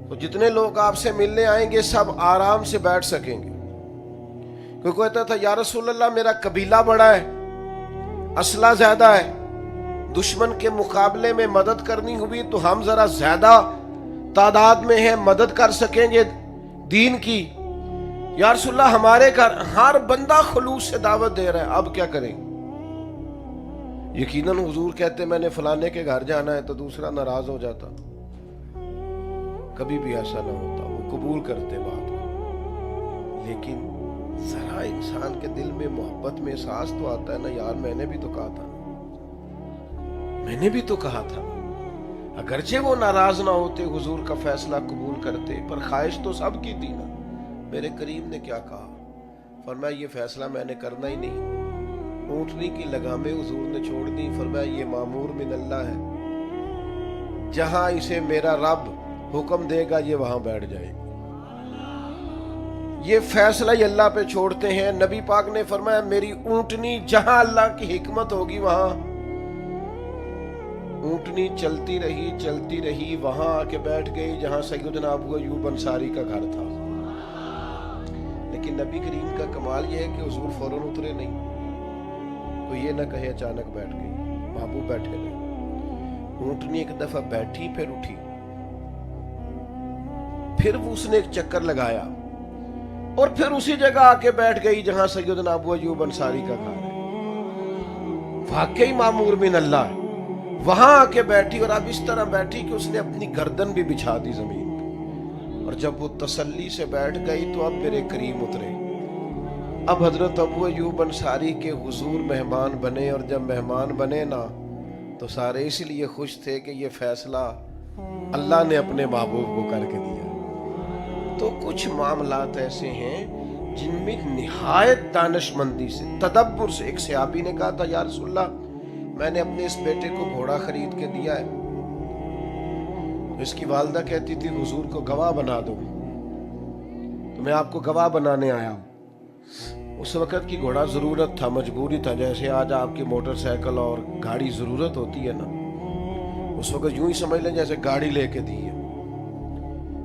تو جتنے لوگ آپ سے ملنے آئیں گے سب آرام سے بیٹھ سکیں گے. کوئی کہتا تھا یا رسول اللہ میرا قبیلہ بڑا ہے, اسلحہ زیادہ ہے, دشمن کے مقابلے میں مدد کرنی ہوئی تو ہم ذرا زیادہ تعداد میں ہیں, مدد کر سکیں گے دین کی. یا رسول اللہ ہمارے گھر ہر بندہ خلوص سے دعوت دے رہا ہے, اب کیا کریں. یقیناً حضور کہتے میں نے فلانے کے گھر جانا ہے تو دوسرا ناراض ہو جاتا. کبھی بھی ایسا نہ ہوتا, وہ قبول کرتے بات کو. لیکن ذرا انسان کے دل میں محبت میں احساس تو آتا ہے نا, یار میں نے بھی تو کہا تھا, میں نے بھی تو کہا تھا. اگرچہ وہ ناراض نہ ہوتے, حضور کا فیصلہ قبول کرتے, پر خواہش تو سب کی تھی نا. میرے کریم نے کیا کہا, فرمایا یہ فیصلہ میں نے کرنا ہی نہیں. اونٹنی کی لگامیں حضور نے چھوڑ دی. فرمایا یہ مامور من اللہ ہے, جہاں اسے میرا رب حکم دے گا یہ وہاں بیٹھ جائے. یہ فیصلہ ہی اللہ پہ چھوڑتے ہیں. نبی پاک نے فرمایا میری اونٹنی جہاں اللہ کی حکمت ہوگی وہاں. اونٹنی چلتی رہی وہاں آ کے بیٹھ گئی جہاں سیدنا ابو ایوب انصاری کا گھر تھا. لیکن نبی کریم کا کمال یہ ہے کہ حضور فوراً اترے نہیں. تو یہ نہ کہے اچانک بیٹھ گئی, محبوب بیٹھے رہے. اونٹنی ایک دفعہ بیٹھی پھر اٹھی, پھر اس نے ایک چکر لگایا اور پھر اسی جگہ آ کے بیٹھ گئی جہاں سیدنا ابو ایوب انصاری کا گھر ہے. واقعی مامور من اللہ ہے. وہاں آ کے بیٹھی, اور اب اس طرح بیٹھی کہ اس نے اپنی گردن بھی بچھا دی زمین پہ. اور جب وہ تسلی سے بیٹھ گئی تو اب میرے کریم اترے. اب حضرت ابو ایوب انصاری کے حضور مہمان بنے, اور جب مہمان بنے نا تو سارے اس لیے خوش تھے کہ یہ فیصلہ اللہ نے اپنے محبوب کو کر کے دیا. تو کچھ معاملات ایسے ہیں جن میں نہایت دانش مندی سے, تدبر سے. ایک صحابی نے کہا تھا یا رسول اللہ میں نے اپنے اس بیٹے کو گھوڑا خرید کے دیا ہے. اس کی والدہ کہتی تھی حضور کو گواہ بنا دو, تو میں آپ کو گواہ بنانے آیا ہوں. اس وقت کی گھوڑا ضرورت تھا, مجبوری تھا, جیسے آج آپ کی موٹر سائیکل اور گاڑی ضرورت ہوتی ہے نا, اس وقت یوں ہی سمجھ لیں جیسے گاڑی لے کے دی ہے.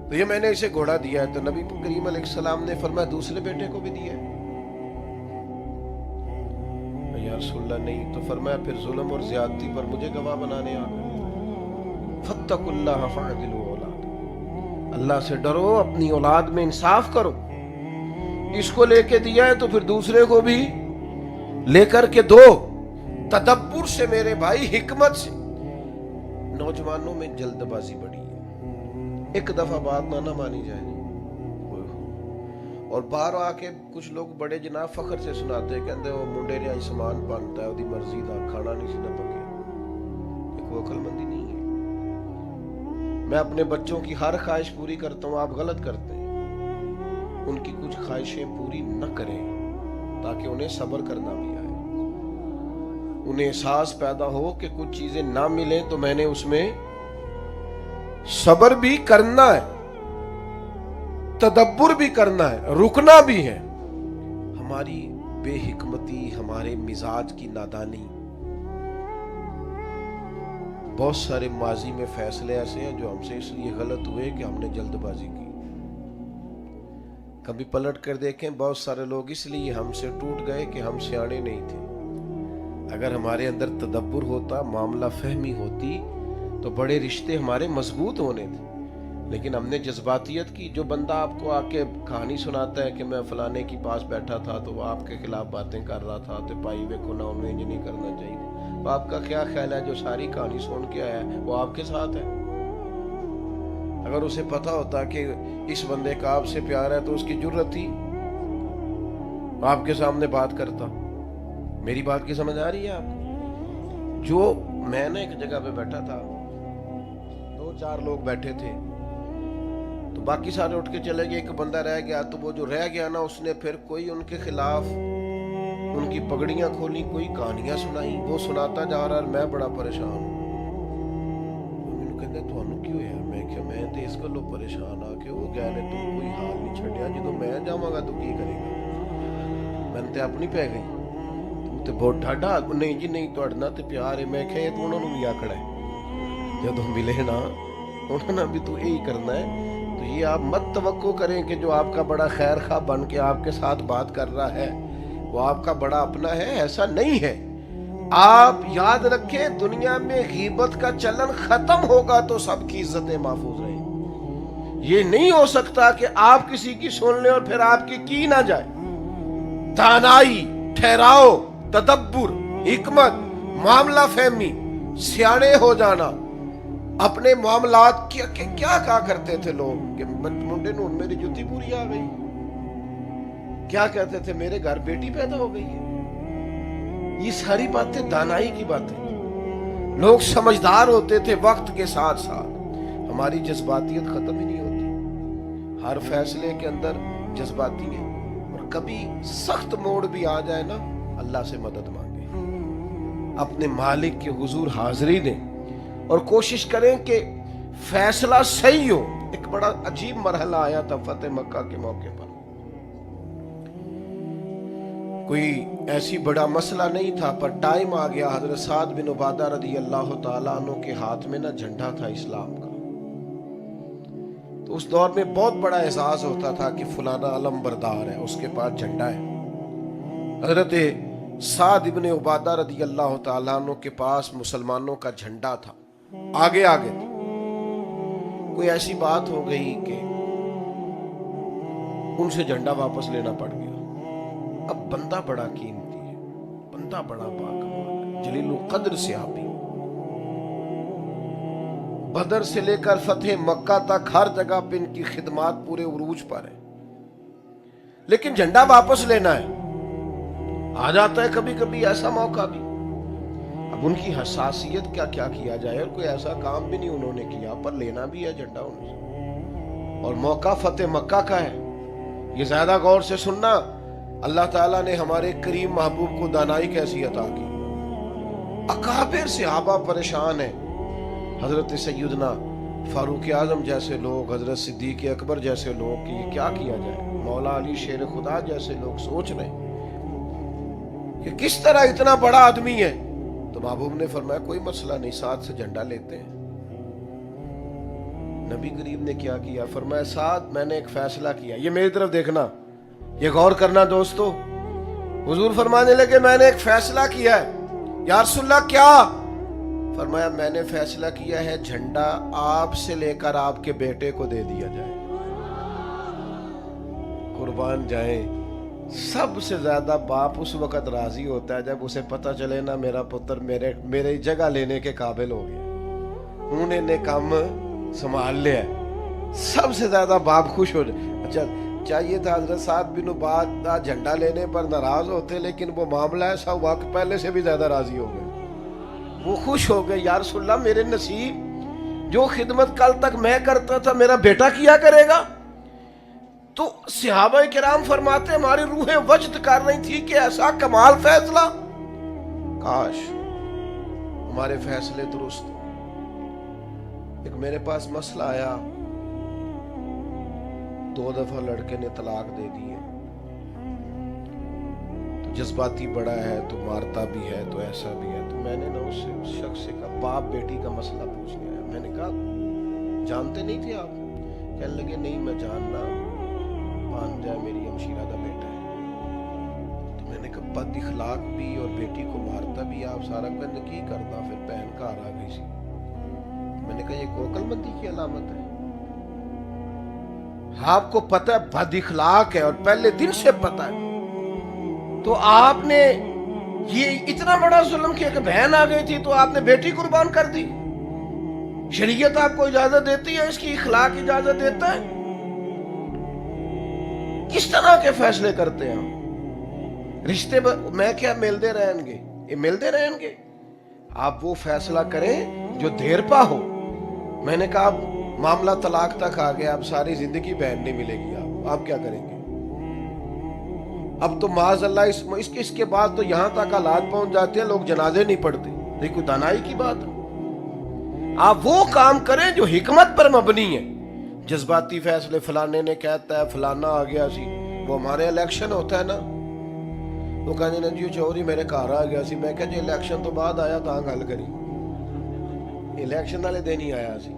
تو یہ میں نے اسے گھوڑا دیا ہے. تو نبی کریم علیہ السلام نے فرمایا دوسرے بیٹے کو بھی دیا ہے. یا رسول اللہ نہیں. تو فرمایا پھر ظلم اور زیادتی پر مجھے گواہ بنانے آ گئے. فاتقوا اللہ فاعدلوا اولاد, اللہ سے ڈرو, اپنی اولاد میں انصاف کرو. اس کو لے کے دیا ہے تو پھر دوسرے کو بھی لے کر کے دو, تدبر سے میرے بھائی, حکمت سے. نوجوانوں میں جلد بازی بڑی ہے, ایک دفعہ بات نہ مانی جائے. اور باہر آ کے کچھ لوگ بڑے جناب فخر سے سناتے کہتے وہ منڈے نے آئی سامان پانتا ہے وہ مرضی دا کھانا نہیں سی نہ پکیا. ایک وہ عقل مندی نہیں ہے. میں اپنے بچوں کی ہر خواہش پوری کرتا ہوں, آپ غلط کرتے ہیں. ان کی کچھ خواہشیں پوری نہ کریں تاکہ انہیں صبر کرنا بھی آئے, انہیں احساس پیدا ہو کہ کچھ چیزیں نہ ملیں تو میں نے اس میں صبر بھی کرنا ہے, تدبر بھی کرنا ہے, رکنا بھی ہے. ہماری بے حکمتی, ہمارے مزاج کی نادانی, بہت سارے ماضی میں فیصلے ایسے ہیں جو ہم سے اس لیے غلط ہوئے کہ ہم نے جلد بازی کی. کبھی پلٹ کر دیکھیں, بہت سارے لوگ اس لیے ہم سے ٹوٹ گئے کہ ہم سیانے نہیں تھے. اگر ہمارے اندر تدبر ہوتا, معاملہ فہمی ہوتی تو بڑے رشتے ہمارے مضبوط ہونے تھے. لیکن ہم نے جذباتیت کی. جو بندہ آپ کو آ کے کہانی سناتا ہے کہ میں فلانے کے پاس بیٹھا تھا تو وہ آپ کے خلاف باتیں کر رہا تھا تو پائی ویکھو نہ انہیں انج نہیں کرنا چاہیے, تو آپ کا کیا خیال ہے جو ساری کہانی سن کے آیا ہے وہ آپ کے ساتھ ہے؟ اگر اسے پتا ہوتا کہ اس بندے کا آپ سے پیار ہے تو اس کی جرت تھی آپ کے سامنے بات کرتا. میری بات کی سمجھ آ رہی ہے آپ کو؟ جو میں نے ایک جگہ پہ بیٹھا تھا, 2-4 لوگ بیٹھے تھے تو باقی سارے اٹھ کے چلے گئے, ایک بندہ رہ گیا. تو وہ جو رہ گیا نا, اس نے پھر کوئی ان کے خلاف ان کی پگڑیاں کھولی, کوئی کہانیاں سنائی, وہ سناتا جا رہا, میں بڑا پریشان ہوں. مینوں کہندے تانوں کی ہویا؟ میں کہ میں تے اس گلوں پریشان آ کہ وہ گئے نے تو کوئی حال نہیں چھڈیا, جدوں میں جاواں گا تو کی کرے گا؟ میں تے اپنی پہ گئی, تو تے بہت ڈاڈا نہیں جی نہیں تہاڈے نال تے پیار ہے. میں کہ تو انہاں نوں بھی آکھنا ہے جدوں ملے نا, انہاں نے بھی تو یہی کرنا ہے. تو یہ آپ مت توقع کریں کہ جو آپ کا بڑا خیر خواہ بن کے آپ کے ساتھ بات کر رہا ہے وہ آپ کا بڑا اپنا ہے. ایسا نہیں ہے. آپ یاد رکھیں, دنیا میں غیبت کا چلن ختم ہوگا تو سب کی عزتیں محفوظ رہیں. یہ نہیں ہو سکتا کہ آپ کسی کی سن لیں اور پھر آپ کی نہ جائے. دانائی, ٹھہراؤ, تدبر, حکمت, معاملہ فہمی, سیانے ہو جانا. اپنے معاملات کیا کہا کرتے تھے لوگ کہ منڈے نوں میری جُتی پوری آ گئی, کیا کہتے تھے میرے گھر بیٹی پیدا ہو گئی ہے. یہ ساری باتیں دانائی کی باتیں. لوگ سمجھدار ہوتے تھے وقت کے ساتھ ساتھ. ہماری جذباتیت ختم ہی نہیں ہوتی, ہر فیصلے کے اندر جذباتی ہے. اور کبھی سخت موڑ بھی آ جائے نا, اللہ سے مدد مانگے, اپنے مالک کے حضور حاضری دیں اور کوشش کریں کہ فیصلہ صحیح ہو. ایک بڑا عجیب مرحلہ آیا تھا فتح مکہ کے موقع پر. کوئی ایسی بڑا مسئلہ نہیں تھا, پر ٹائم آ گیا. حضرت سعد بن عبادہ رضی اللہ تعالیٰ عنہ کے ہاتھ میں نا جھنڈا تھا اسلام کا. تو اس دور میں بہت بڑا اعزاز ہوتا تھا کہ فلانا علم بردار ہے, اس کے پاس جھنڈا ہے. حضرت سعد بن عبادہ رضی اللہ تعالیٰ عنہ کے پاس مسلمانوں کا جھنڈا تھا, آگے آگے تھا. کوئی ایسی بات ہو گئی کہ ان سے جھنڈا واپس لینا پڑ گیا. اب بندہ بڑا قیمتی ہے, بندہ بڑا باکمال, جلیل القدر صحابی, بدر سے لے کر فتح مکہ تک ہر جگہ پہ ان کی خدمات پورے عروج پر ہے. لیکن جھنڈا واپس لینا ہے. آ جاتا ہے کبھی کبھی ایسا موقع بھی. اب ان کی حساسیت کیا کیا جائے, اور کوئی ایسا کام بھی نہیں انہوں نے کیا, پر لینا بھی ہے جھنڈا ان سے. اور موقع فتح مکہ کا ہے. یہ زیادہ غور سے سننا, اللہ تعالیٰ نے ہمارے کریم محبوب کو دانائی کیسی عطا کی. اکابر صحابہ پریشان ہیں. حضرت سیدنا فاروق اعظم جیسے لوگ, حضرت صدیق اکبر جیسے لوگ کہ یہ کیا کیا جائے. مولا علی شیر خدا جیسے لوگ سوچ رہے ہیں کہ کس طرح اتنا بڑا آدمی ہے. تو محبوب نے فرمایا کوئی مسئلہ نہیں, ساتھ سے جھنڈا لیتے ہیں. نبی کریم نے کیا کیا, فرمایا ساتھ میں نے ایک فیصلہ کیا. یہ میری طرف دیکھنا, یہ غور کرنا دوستو. حضور فرمانے لگے میں نے ایک فیصلہ کیا ہے. یا رسول اللہ کیا؟ فرمایا میں نے فیصلہ کیا ہے جھنڈا آپ سے لے کر آپ کے بیٹے کو دے دیا جائے. قربان جائیں, سب سے زیادہ باپ اس وقت راضی ہوتا ہے جب اسے پتہ چلے نا میرا پتر میرے جگہ لینے کے قابل ہو گیا, انہوں نے کام سنبھال لیا ہے. سب سے زیادہ باپ خوش ہو جائے. اچھا چاہیے تھا حضرت سعد بن عبادہ جھنڈا لینے پر ناراض ہوتے، لیکن وہ معاملہ ایسا ہوا کہ پہلے سے بھی زیادہ راضی ہو گئے. وہ خوش ہو گئے، یا رسول اللہ میرے نصیب جو خدمت کل تک میں کرتا تھا میرا بیٹا کیا کرے گا. تو صحابہ کرام فرماتے ہماری روحیں وجد کر رہی تھی کہ ایسا کمال فیصلہ، کاش ہمارے فیصلے درست. ایک میرے پاس مسئلہ آیا، 2 دفعہ لڑکے نے طلاق دے دی ہے، تو جذباتی بڑا ہے تو مارتا بھی ہے تو ایسا بھی ہے. تو میں نے نا اس شخص سے کہا، باپ بیٹی کا مسئلہ پوچھنے آیا. میں نے کہا جانتے نہیں تھے آپ؟ کہنے لگے نہیں میں جاننا، مان جائے میری ہمشیرہ کا بیٹا ہے. تو میں نے کہا بد اخلاق بھی اور بیٹی کو مارتا بھی آپ سارا کچھ کی کرتا. پھر بہن گھر آ گئی سی. میں نے کہا یہ کوکل مندی کی علامت ہے؟ آپ کو پتہ ہے بد اخلاق ہے اور پہلے دن سے پتہ ہے، تو آپ نے یہ اتنا بڑا ظلم کیا کہ بہن آ گئی تھی تو آپ نے بیٹی قربان کر دی. شریعت آپ کو اجازت دیتی ہے، اس کی اخلاق اجازت دیتا ہے. کس طرح کے فیصلے کرتے ہیں ہم؟ رشتے میں کیا ملتے رہیں گے؟ یہ ملتے رہیں گے. آپ وہ فیصلہ کریں جو دیر پا ہو. میں نے کہا معاملہ طلاق تک آ گیا، اب ساری زندگی بہن نہیں ملے گی، آپ کیا کریں گے؟ اب تو معاذ اللہ اس کے بعد تو یہاں تک حالات پہنچ جاتے ہیں لوگ جنازے نہیں پڑھتے. یہ کوئی دانائی کی بات ہے؟ آپ وہ کام کریں جو حکمت پر مبنی ہے. جذباتی فیصلے فلانے نے کہتا ہے فلانا آ گیا سی، وہ ہمارے الیکشن ہوتا ہے نا، وہ کہنے نا جی چوری میرے گھر آ گیا سی. میں کہا جی الیکشن تو بعد آیا تاں گل کری، الیکشن والے دن ہی آیا سی،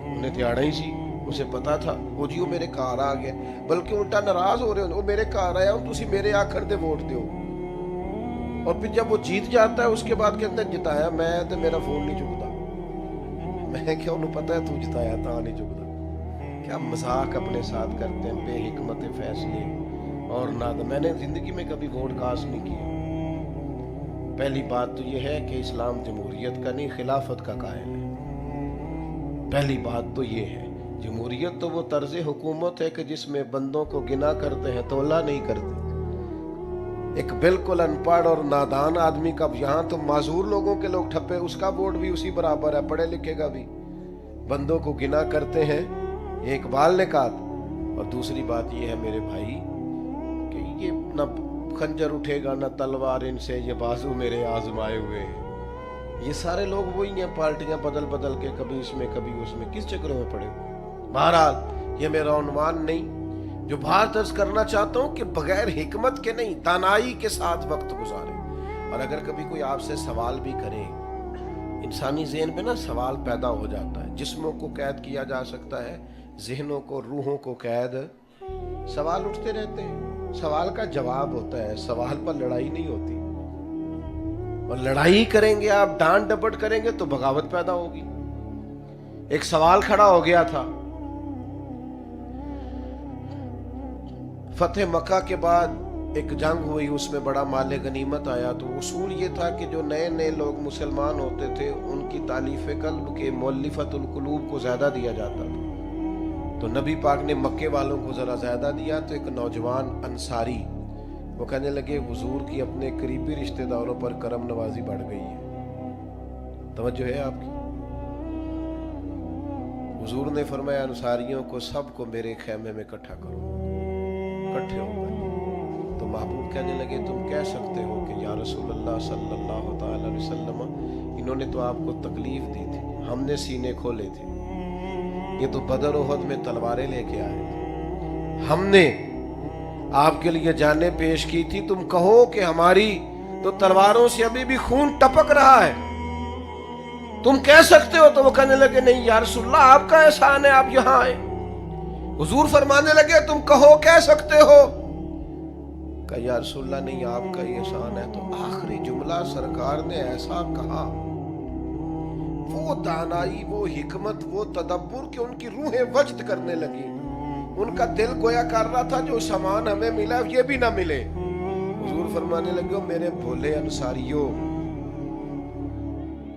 انہیں دیہڑا ہی سی، اسے پتا تھا وہ جی وہ میرے گھر آ گیا. بلکہ الٹا ناراض ہو رہے ہوں، وہ میرے گھر آیا ہوں تسی میرے آکھر دے ووٹ دیو. اور پھر جب وہ جیت جاتا ہے اس کے بعد کہتے ہیں جتایا میں تے میرا فون نہیں چکتا. میں کیا انہوں پتا ہے تو جتایا تاں نہیں چکتا. کیا مذاق اپنے ساتھ کرتے ہیں، بے حکمت فیصلے. اور نہ میں نے زندگی میں کبھی ووٹ کاسٹ نہیں کیا. پہلی بات تو یہ ہے کہ اسلام جمہوریت کا نہیں خلافت کا قائل ہے. پہلی بات تو یہ ہے، جمہوریت تو وہ طرز حکومت ہے کہ جس میں بندوں کو گنا کرتے ہیں تولا نہیں کرتے. ایک بالکل ان پڑھ اور نادان آدمی کا، یہاں تو معذور لوگوں کے لوگ ٹھپے، اس کا ووٹ بھی اسی برابر ہے، پڑھے لکھے کا بھی. بندوں کو گنا کرتے ہیں، یہ اقبال نے کہا. اور دوسری بات یہ ہے میرے بھائی کہ یہ نہ خنجر اٹھے گا نہ تلوار ان سے، یہ بازو میرے آزمائے ہوئے ہیں. یہ سارے لوگ وہی ہیں، پارٹیاں بدل بدل کے کبھی اس میں کبھی اس میں، کس چکروں میں پڑے. بہرحال یہ میرا عنوان نہیں. جو بات عرض کرنا چاہتا ہوں کہ بغیر حکمت کے نہیں، دانائی کے ساتھ وقت گزارے. اور اگر کبھی کوئی آپ سے سوال بھی کرے، انسانی ذہن میں نا سوال پیدا ہو جاتا ہے. جسموں کو قید کیا جا سکتا ہے، ذہنوں کو روحوں کو قید. سوال اٹھتے رہتے ہیں، سوال کا جواب ہوتا ہے، سوال پر لڑائی نہیں ہوتی. اور لڑائی کریں گے آپ، ڈانٹ ڈپٹ کریں گے تو بغاوت پیدا ہوگی. ایک سوال کھڑا ہو گیا تھا، فتح مکہ کے بعد ایک جنگ ہوئی، اس میں بڑا مال غنیمت آیا. تو اصول یہ تھا کہ جو نئے نئے لوگ مسلمان ہوتے تھے ان کی تالیف قلب کے مؤلفۃ القلوب کو زیادہ دیا جاتا تھا. تو نبی پاک نے مکے والوں کو ذرا زیادہ دیا. تو ایک نوجوان انصاری وہ کہنے لگے حضور کی اپنے قریبی رشتہ داروں پر کرم نوازی بڑھ گئی ہے. توجہ ہے آپ کی؟ حضور نے فرمایا انصاریوں کو سب کو میرے خیمے میں اکٹھا کرو. اکٹھے ہو گئے. تو محبوب کہنے لگے تم کہہ سکتے ہو کہ یا رسول اللہ صلی اللہ تعالی علیہ وسلم انہوں نے تو آپ کو تکلیف دی تھی، ہم نے سینے کھولے تھے. یہ تو بدر و احد میں تلواریں لے کے آئے تھے، ہم نے آپ کے لیے جانیں پیش کی تھی. تم کہو کہ ہماری تو تلواروں سے ابھی بھی خون ٹپک رہا ہے، تم کہہ سکتے ہو. تو وہ کہنے لگے نہیں یا رسول اللہ آپ کا احسان ہے آپ یہاں آئے. حضور فرمانے لگے تم کہو کہہ سکتے ہو. کہ یا رسول اللہ نہیں آپ کا یہ احسان ہے. تو آخری جملہ سرکار نے ایسا کہا، وہ دانائی، وہ حکمت، وہ تدبر کہ ان کی روحیں وجد کرنے لگی. ان کا دل گویا کر رہا تھا جو سامان ہمیں ملا یہ بھی نہ ملے. حضور فرمانے لگے میرے بھولے انصاریوں،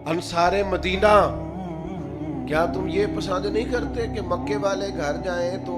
انصار مدینہ، کیا تم یہ پسند نہیں کرتے کہ مکے والے گھر جائیں تو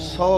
100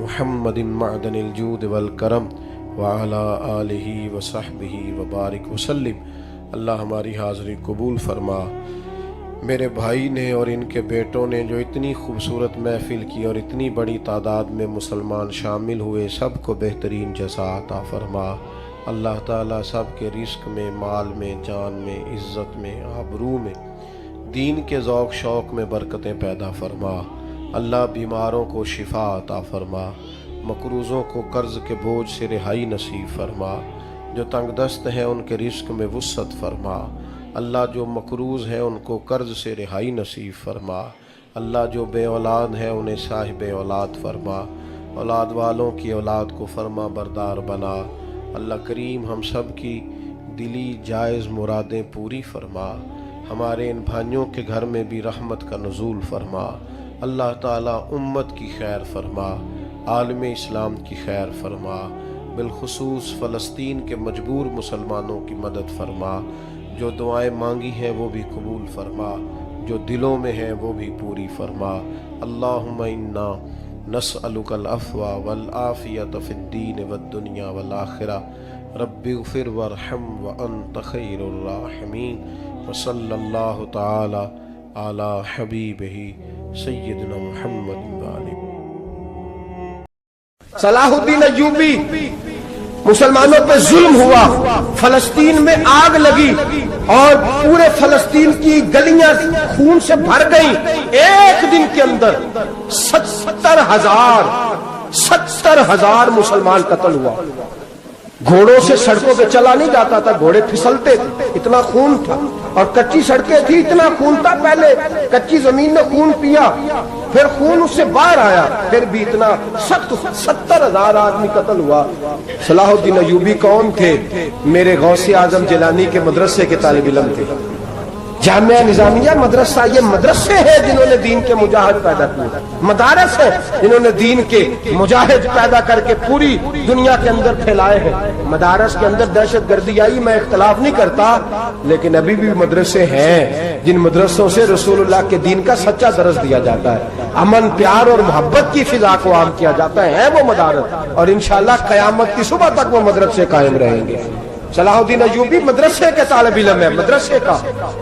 محمد معدن الجود والکرم وعلی آلہ وصحبہ وبارک وسلم۔ اللہ ہماری حاضری قبول فرما۔ میرے بھائی نے اور ان کے بیٹوں نے جو اتنی خوبصورت محفل کی اور اتنی بڑی تعداد میں مسلمان شامل ہوئے، سب کو بہترین جزا عطا فرما۔ اللہ تعالیٰ سب کے رزق میں، مال میں، جان میں، عزت میں، آبرو میں، دین کے ذوق شوق میں برکتیں پیدا فرما۔ اللہ بیماروں کو شفا عطا فرما، مقروضوں کو قرض کے بوجھ سے رہائی نصیب فرما، جو تنگ دست ہیں ان کے رزق میں وسعت فرما۔ اللہ جو مقروض ہیں ان کو قرض سے رہائی نصیب فرما۔ اللہ جو بے اولاد ہیں انہیں صاحب اولاد فرما۔ اولاد والوں کی اولاد کو فرما بردار بنا۔ اللہ کریم ہم سب کی دلی جائز مرادیں پوری فرما۔ ہمارے ان بھائیوں کے گھر میں بھی رحمت کا نزول فرما۔ اللہ تعالیٰ امت کی خیر فرما، عالم اسلام کی خیر فرما، بالخصوص فلسطین کے مجبور مسلمانوں کی مدد فرما۔ جو دعائیں مانگی ہیں وہ بھی قبول فرما، جو دلوں میں ہیں وہ بھی پوری فرما۔ اللہم انا نسألک العفو والعافیۃ فی الدین والدنیا والآخرہ، رب اغفر وارحم وانت خیر الراحمین، وصلی اللہ تعالی علی حبیبہ سیدنا محمد وآلہ۔ صلاح الدین ایوبی، مسلمانوں پہ ظلم ہوا، فلسطین میں آگ لگی اور پورے فلسطین کی گلیاں خون سے بھر گئیں۔ ایک دن کے اندر 70,000 مسلمان قتل ہوا۔ گھوڑوں سے سڑکوں پہ چلا نہیں جاتا تھا، گھوڑے پھسلتے تھے، اتنا خون تھا، اور کچی سڑکیں تھی، اتنا خون تھا۔ پہلے کچی زمین نے خون پیا، پھر خون اس سے باہر آیا، پھر بھی اتنا 70,000 آدمی قتل ہوا۔ صلاح الدین ایوبی کون تھے؟ میرے غوث اعظم جیلانی کے مدرسے کے طالب علم تھے۔ جامعہ نظامیہ مدرسہ، یہ مدرسے ہیں جنہوں نے دین کے مجاہد پیدا کیے، مدارس ہیں جنہوں نے دین کے مجاہد پیدا کر کے پوری دنیا کے اندر پھیلائے ہیں۔ مدارس کے اندر دہشت گردی آئی، میں اختلاف نہیں کرتا، لیکن ابھی بھی مدرسے ہیں جن مدرسوں سے رسول اللہ کے دین کا سچا درس دیا جاتا ہے، امن، پیار اور محبت کی فضا کو عام کیا جاتا ہے وہ مدارس، اور انشاءاللہ قیامت کی صبح تک وہ مدرسے قائم رہیں گے۔ صلاح الدین ایوبی مدرسے کے طالب علم ہے، مدرسے کا،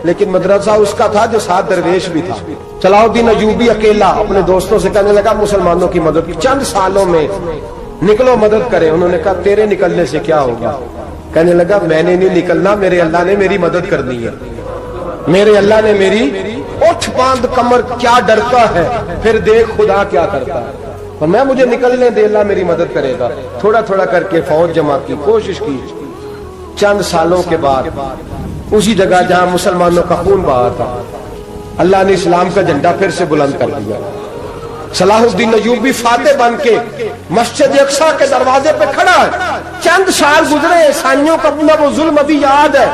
لیکن مدرسہ اس کا تھا جو ساتھ درویش بھی تھا۔ صلاح الدین ایوبی اکیلا اپنے دوستوں سے کہنے لگا مسلمانوں کی مدد کی، چند سالوں میں نکلو مدد کریں۔ انہوں نے کہا تیرے نکلنے سے کیا ہوگا؟ کہنے لگا میں نے نہیں نکلنا، میرے اللہ نے میری مدد کرنی ہے، میرے اللہ نے میری اٹھ باندھ کمر، کیا ڈرتا ہے پھر دیکھ خدا کیا کرتا ہے، اور میں مجھے نکلنے دے، اللہ میری مدد کرے گا۔ تھوڑا تھوڑا کر کے فوج جمع کی، کوشش کی۔ چند سالوں کے بعد اسی جگہ جہاں مسلمانوں کا خون بہا تھا، اللہ نے اسلام کا جھنڈا پھر سے بلند کر دیا۔ صلاح الدین ایوبی فاتح بن کے مسجد اقصیٰ کے دروازے پہ کھڑا ہے۔ چند سال گزرے، عیسائیوں کا اپنا وہ ظلم ابھی یاد ہے،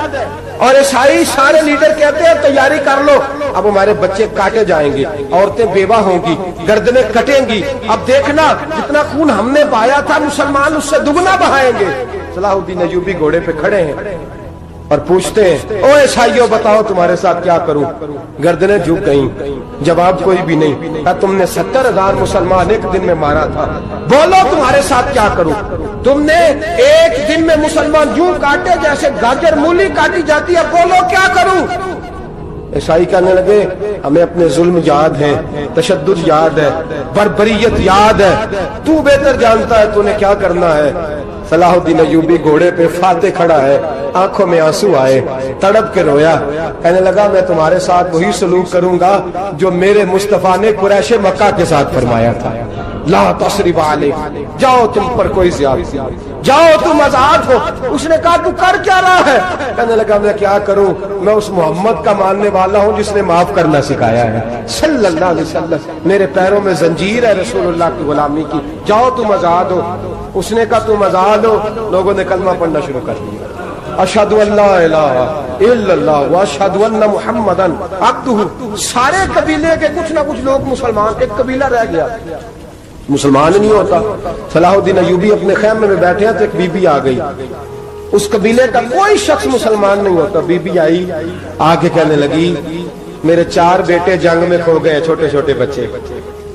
اور عیسائی سارے لیڈر کہتے ہیں تیاری کر لو، اب ہمارے بچے کاٹے جائیں گے، عورتیں بیوہ ہوں گی، گردنیں کٹیں گی، اب دیکھنا جتنا خون ہم نے بہایا تھا مسلمان اس سے دگنا بہائیں گے۔ صلاح الدین ایوبی گھوڑے پہ کھڑے ہیں اور پوچھتے ہیں او عیسائیوں بتاؤ تمہارے ساتھ کیا کروں؟ گردنیں جھک گئیں، جواب کوئی بھی نہیں۔ کہا تم نے 70,000 مسلمان ایک دن میں مارا تھا، بولو تمہارے ساتھ کیا کروں؟ تم نے ایک دن میں مسلمان یوں کاٹے جیسے گاجر مولی کاٹی جاتی ہے، بولو کیا کروں؟ عیسائی کہنے لگے ہمیں اپنے ظلم یاد ہے، تشدد یاد ہے، بربریت یاد ہے، تو بہتر جانتا ہے تو نے کیا کرنا ہے۔ صلاح الدین ایوبی گھوڑے پہ فاتح کھڑا ہے، آنکھوں میں آنسو آئے، تڑپ کے رویا، کہنے لگا میں تمہارے ساتھ وہی سلوک کروں گا جو میرے مصطفیٰ نے قریش مکہ کے ساتھ فرمایا تھا، لا تصریب علیہ، جاؤ تم پر کوئی زیادتی، جاؤ تم آزاد ہو۔ اس نے کہا تو کر کیا رہا ہے؟ کہنے لگا میں کیا کروں، میں اس محمد کا ماننے والا ہوں جس نے معاف کرنا سکھایا ہے صلی اللہ علیہ وسلم، میرے پیروں میں زنجیر ہے رسول اللہ کی غلامی کی، جاؤ تم آزاد ہو۔ اس نے کہا تم آزاد ہو، لوگوں نے کلمہ پڑھنا شروع کر دیا، اشہد ان لا الہ الا اللہ واشہد ان محمدً عبدہ۔ سارے قبیلے کے کچھ نہ کچھ لوگ مسلمان، ایک قبیلہ رہ گیا مسلمان نہیں ہوتا۔ صلاح الدین ایوبی اپنے خیمے میں بیٹھے ہیں تو ایک بی بی آ گئی، اس قبیلے کا کوئی شخص مسلمان نہیں ہوتا۔ بی بی آئی، آ کے کہنے لگی میرے 4 بیٹے جنگ میں کھو گئے، چھوٹے چھوٹے بچے،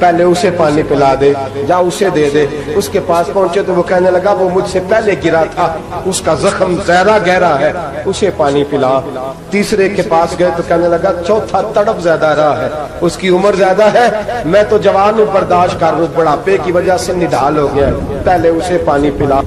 پہلے اسے پانی پلا دے، جا اسے دے دے۔ اس کے پاس پہنچے تو وہ کہنے لگا وہ مجھ سے پہلے گرا تھا، اس کا زخم زیادہ گہرا ہے، اسے پانی پلا۔ تیسرے کے پاس گئے تو کہنے لگا چوتھا تڑپ زیادہ رہا ہے، اس کی عمر زیادہ ہے، میں تو جوان ہوں برداشت کر لوں، بڑھاپے کی وجہ سے نڈھال ہو گیا، پہلے اسے پانی پلا۔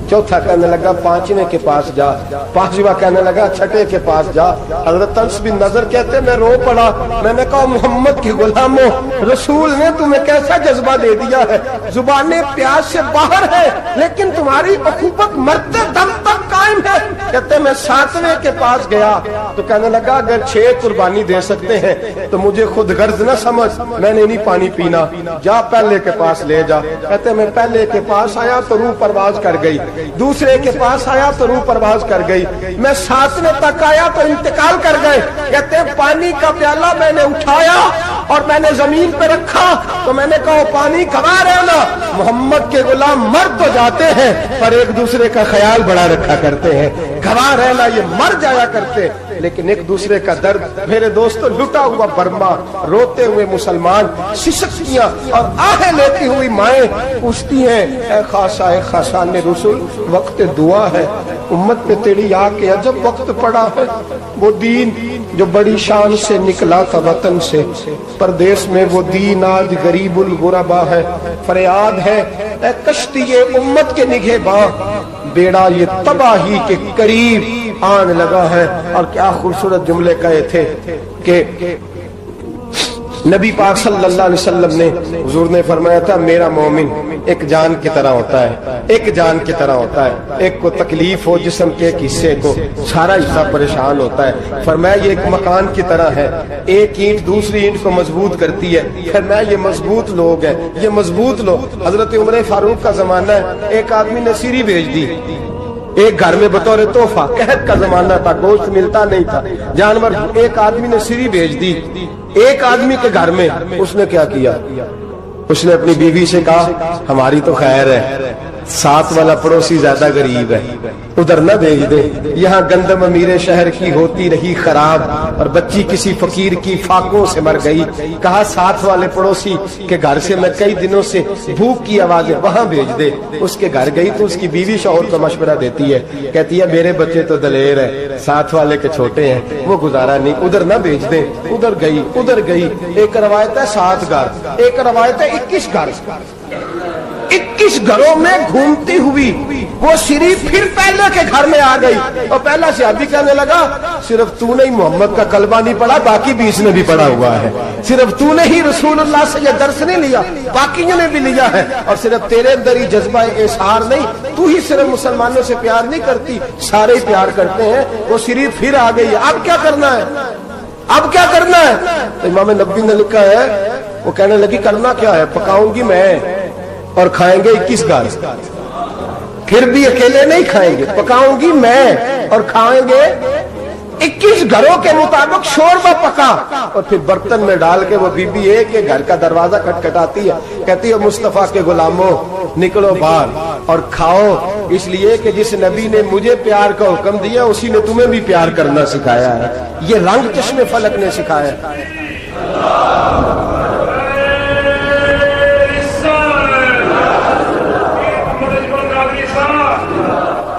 چوتھا کہنے لگا پانچویں کے پاس جا، پانچواں کہنے لگا چھٹے کے پاس جا۔ حضرت انس بن نضر کہتے میں رو پڑا، میں نے کہا محمد کے غلاموں، رسول نے تمہیں کیسا جذبہ دے دیا ہے، زبانیں پیاس سے باہر ہے لیکن تمہاری اخوت مرتے دم تک قائم ہے۔ کہتے میں ساتویں کے پاس گیا تو کہنے لگا اگر 6 قربانی دے سکتے ہیں تو مجھے خود غرض نہ سمجھ، میں نے نہیں پانی پینا، جا پہلے کے پاس لے جا۔ کہتے میں پہلے کے پاس آیا تو روح پرواز کر گئی، دوسرے کے پاس آیا تو روح پرواز کر گئی، میں 7ویں تک آیا تو انتقال کر گئے۔ کہتے ہیں پانی کا پیالہ میں نے اٹھایا اور میں نے زمین پہ رکھا تو میں نے کہا پانی گوا رہنا، محمد کے غلام مر تو جاتے ہیں پر ایک دوسرے کا خیال بڑا رکھا کرتے ہیں، گوا رہنا یہ مر جایا کرتے لیکن ایک دوسرے کا درد۔ میرے دوستو لٹا ہوا برما، روتے ہوئے مسلمان، سسکیاں اور آہیں لیتی ہوئی مائیں پوچھتی ہیں اے خاصا اے خاصان رسول، وقت دعا ہے، امت پہ تیری آ کے عجب وقت پڑا ہے۔ وہ دین جو بڑی شان سے نکلا تھا وطن سے، پردیس میں وہ دین آج غریب الغربا ہے۔ فریاد ہے اے کشتی امت کے نگہ باں، بیڑا یہ تباہی کے قریب آن لگا ہے۔ اور کیا خوبصورت جملے کہے تھے کہ نبی پاک صلی اللہ علیہ وسلم نے، حضور نے فرمایا تھا میرا مومن ایک جان کی طرح ہوتا ہے، ایک جان کی طرح ہوتا ہے، ایک کو تکلیف ہو جسم کے ایک حصے کو، سارا حصہ پریشان ہوتا ہے۔ فرمایا یہ ایک مکان کی طرح ہے، ایک اینٹ دوسری اینٹ کو مضبوط کرتی ہے۔ فرمایا یہ مضبوط لوگ ہیں، یہ مضبوط لوگ۔ حضرت عمر فاروق کا زمانہ ہے، ایک آدمی نے سیری بھیج دی ایک گھر میں بطور تحفہ، قحط کا زمانہ تھا، گوشت ملتا نہیں تھا، جانور، ایک آدمی نے سیری بھیج دی ایک آدمی کے گھر میں۔ اس نے کیا کیا؟ اس نے اپنی بیوی سے کہا ہماری تو خیر ہے، ساتھ والا پڑوسی زیادہ غریب ہے، ادھر نہ بھیج دے، یہاں گندم امیر شہر کی ہوتی رہی خراب اور بچی کسی فقیر کی فاقوں سے مر گئی۔ کہا ساتھ والے پڑوسی کے گھر سے میں کئی دنوں سے بھوک کی آوازیں، وہاں بھیج دے۔ اس کے گھر گئی تو اس کی بیوی شوہر کو مشورہ دیتی ہے، کہتی ہے میرے بچے تو دلیر ہیں، ساتھ والے کے چھوٹے ہیں، وہ گزارا نہیں، ادھر نہ بھیج دیں۔ ادھر گئی۔ ایک روایت ہے 7 گھر، ایک روایت ہے 21 گھر، 21 گھروں میں گھومتی ہوئی وہ سری پھر پہلے کے گھر میں آ گئی اور پہلا صحابی کہنے لگا صرف تو نے ہی محمد کا کلمہ نہیں پڑھا، باقی بھی اس نے بھی پڑھا ہوا ہے، صرف تو نے ہی رسول اللہ سے یہ درس نہیں لیا، باقیوں نے بھی لیا ہے، اور صرف تیرے اندر ہی جذبہ اظہار نہیں، تو ہی صرف مسلمانوں سے پیار نہیں کرتی، سارے ہی پیار کرتے ہیں۔ وہ سری پھر آ گئی، اب کیا کرنا ہے؟ اب کیا کرنا ہے؟ تو امام نبوی نے لکھا ہے، وہ کہنے لگی کرنا کیا ہے؟ پکاؤں گی میں اور کھائیں گے 21 گھر، پھر بھی اکیلے نہیں کھائیں گے، پکاؤں گی میں اور کھائیں گے 21 گھروں کے مطابق شوربہ پکا، اور پھر برتن میں ڈال کے وہ بی بی ایک کے گھر کا دروازہ کھٹکھٹاتی ہے، کہتی ہے مصطفیٰ کے غلاموں نکلو باہر اور کھاؤ، اس لیے کہ جس نبی نے مجھے پیار کا حکم دیا اسی نے تمہیں بھی پیار کرنا سکھایا ہے، یہ رنگ چشم فلک نے سکھایا ہے۔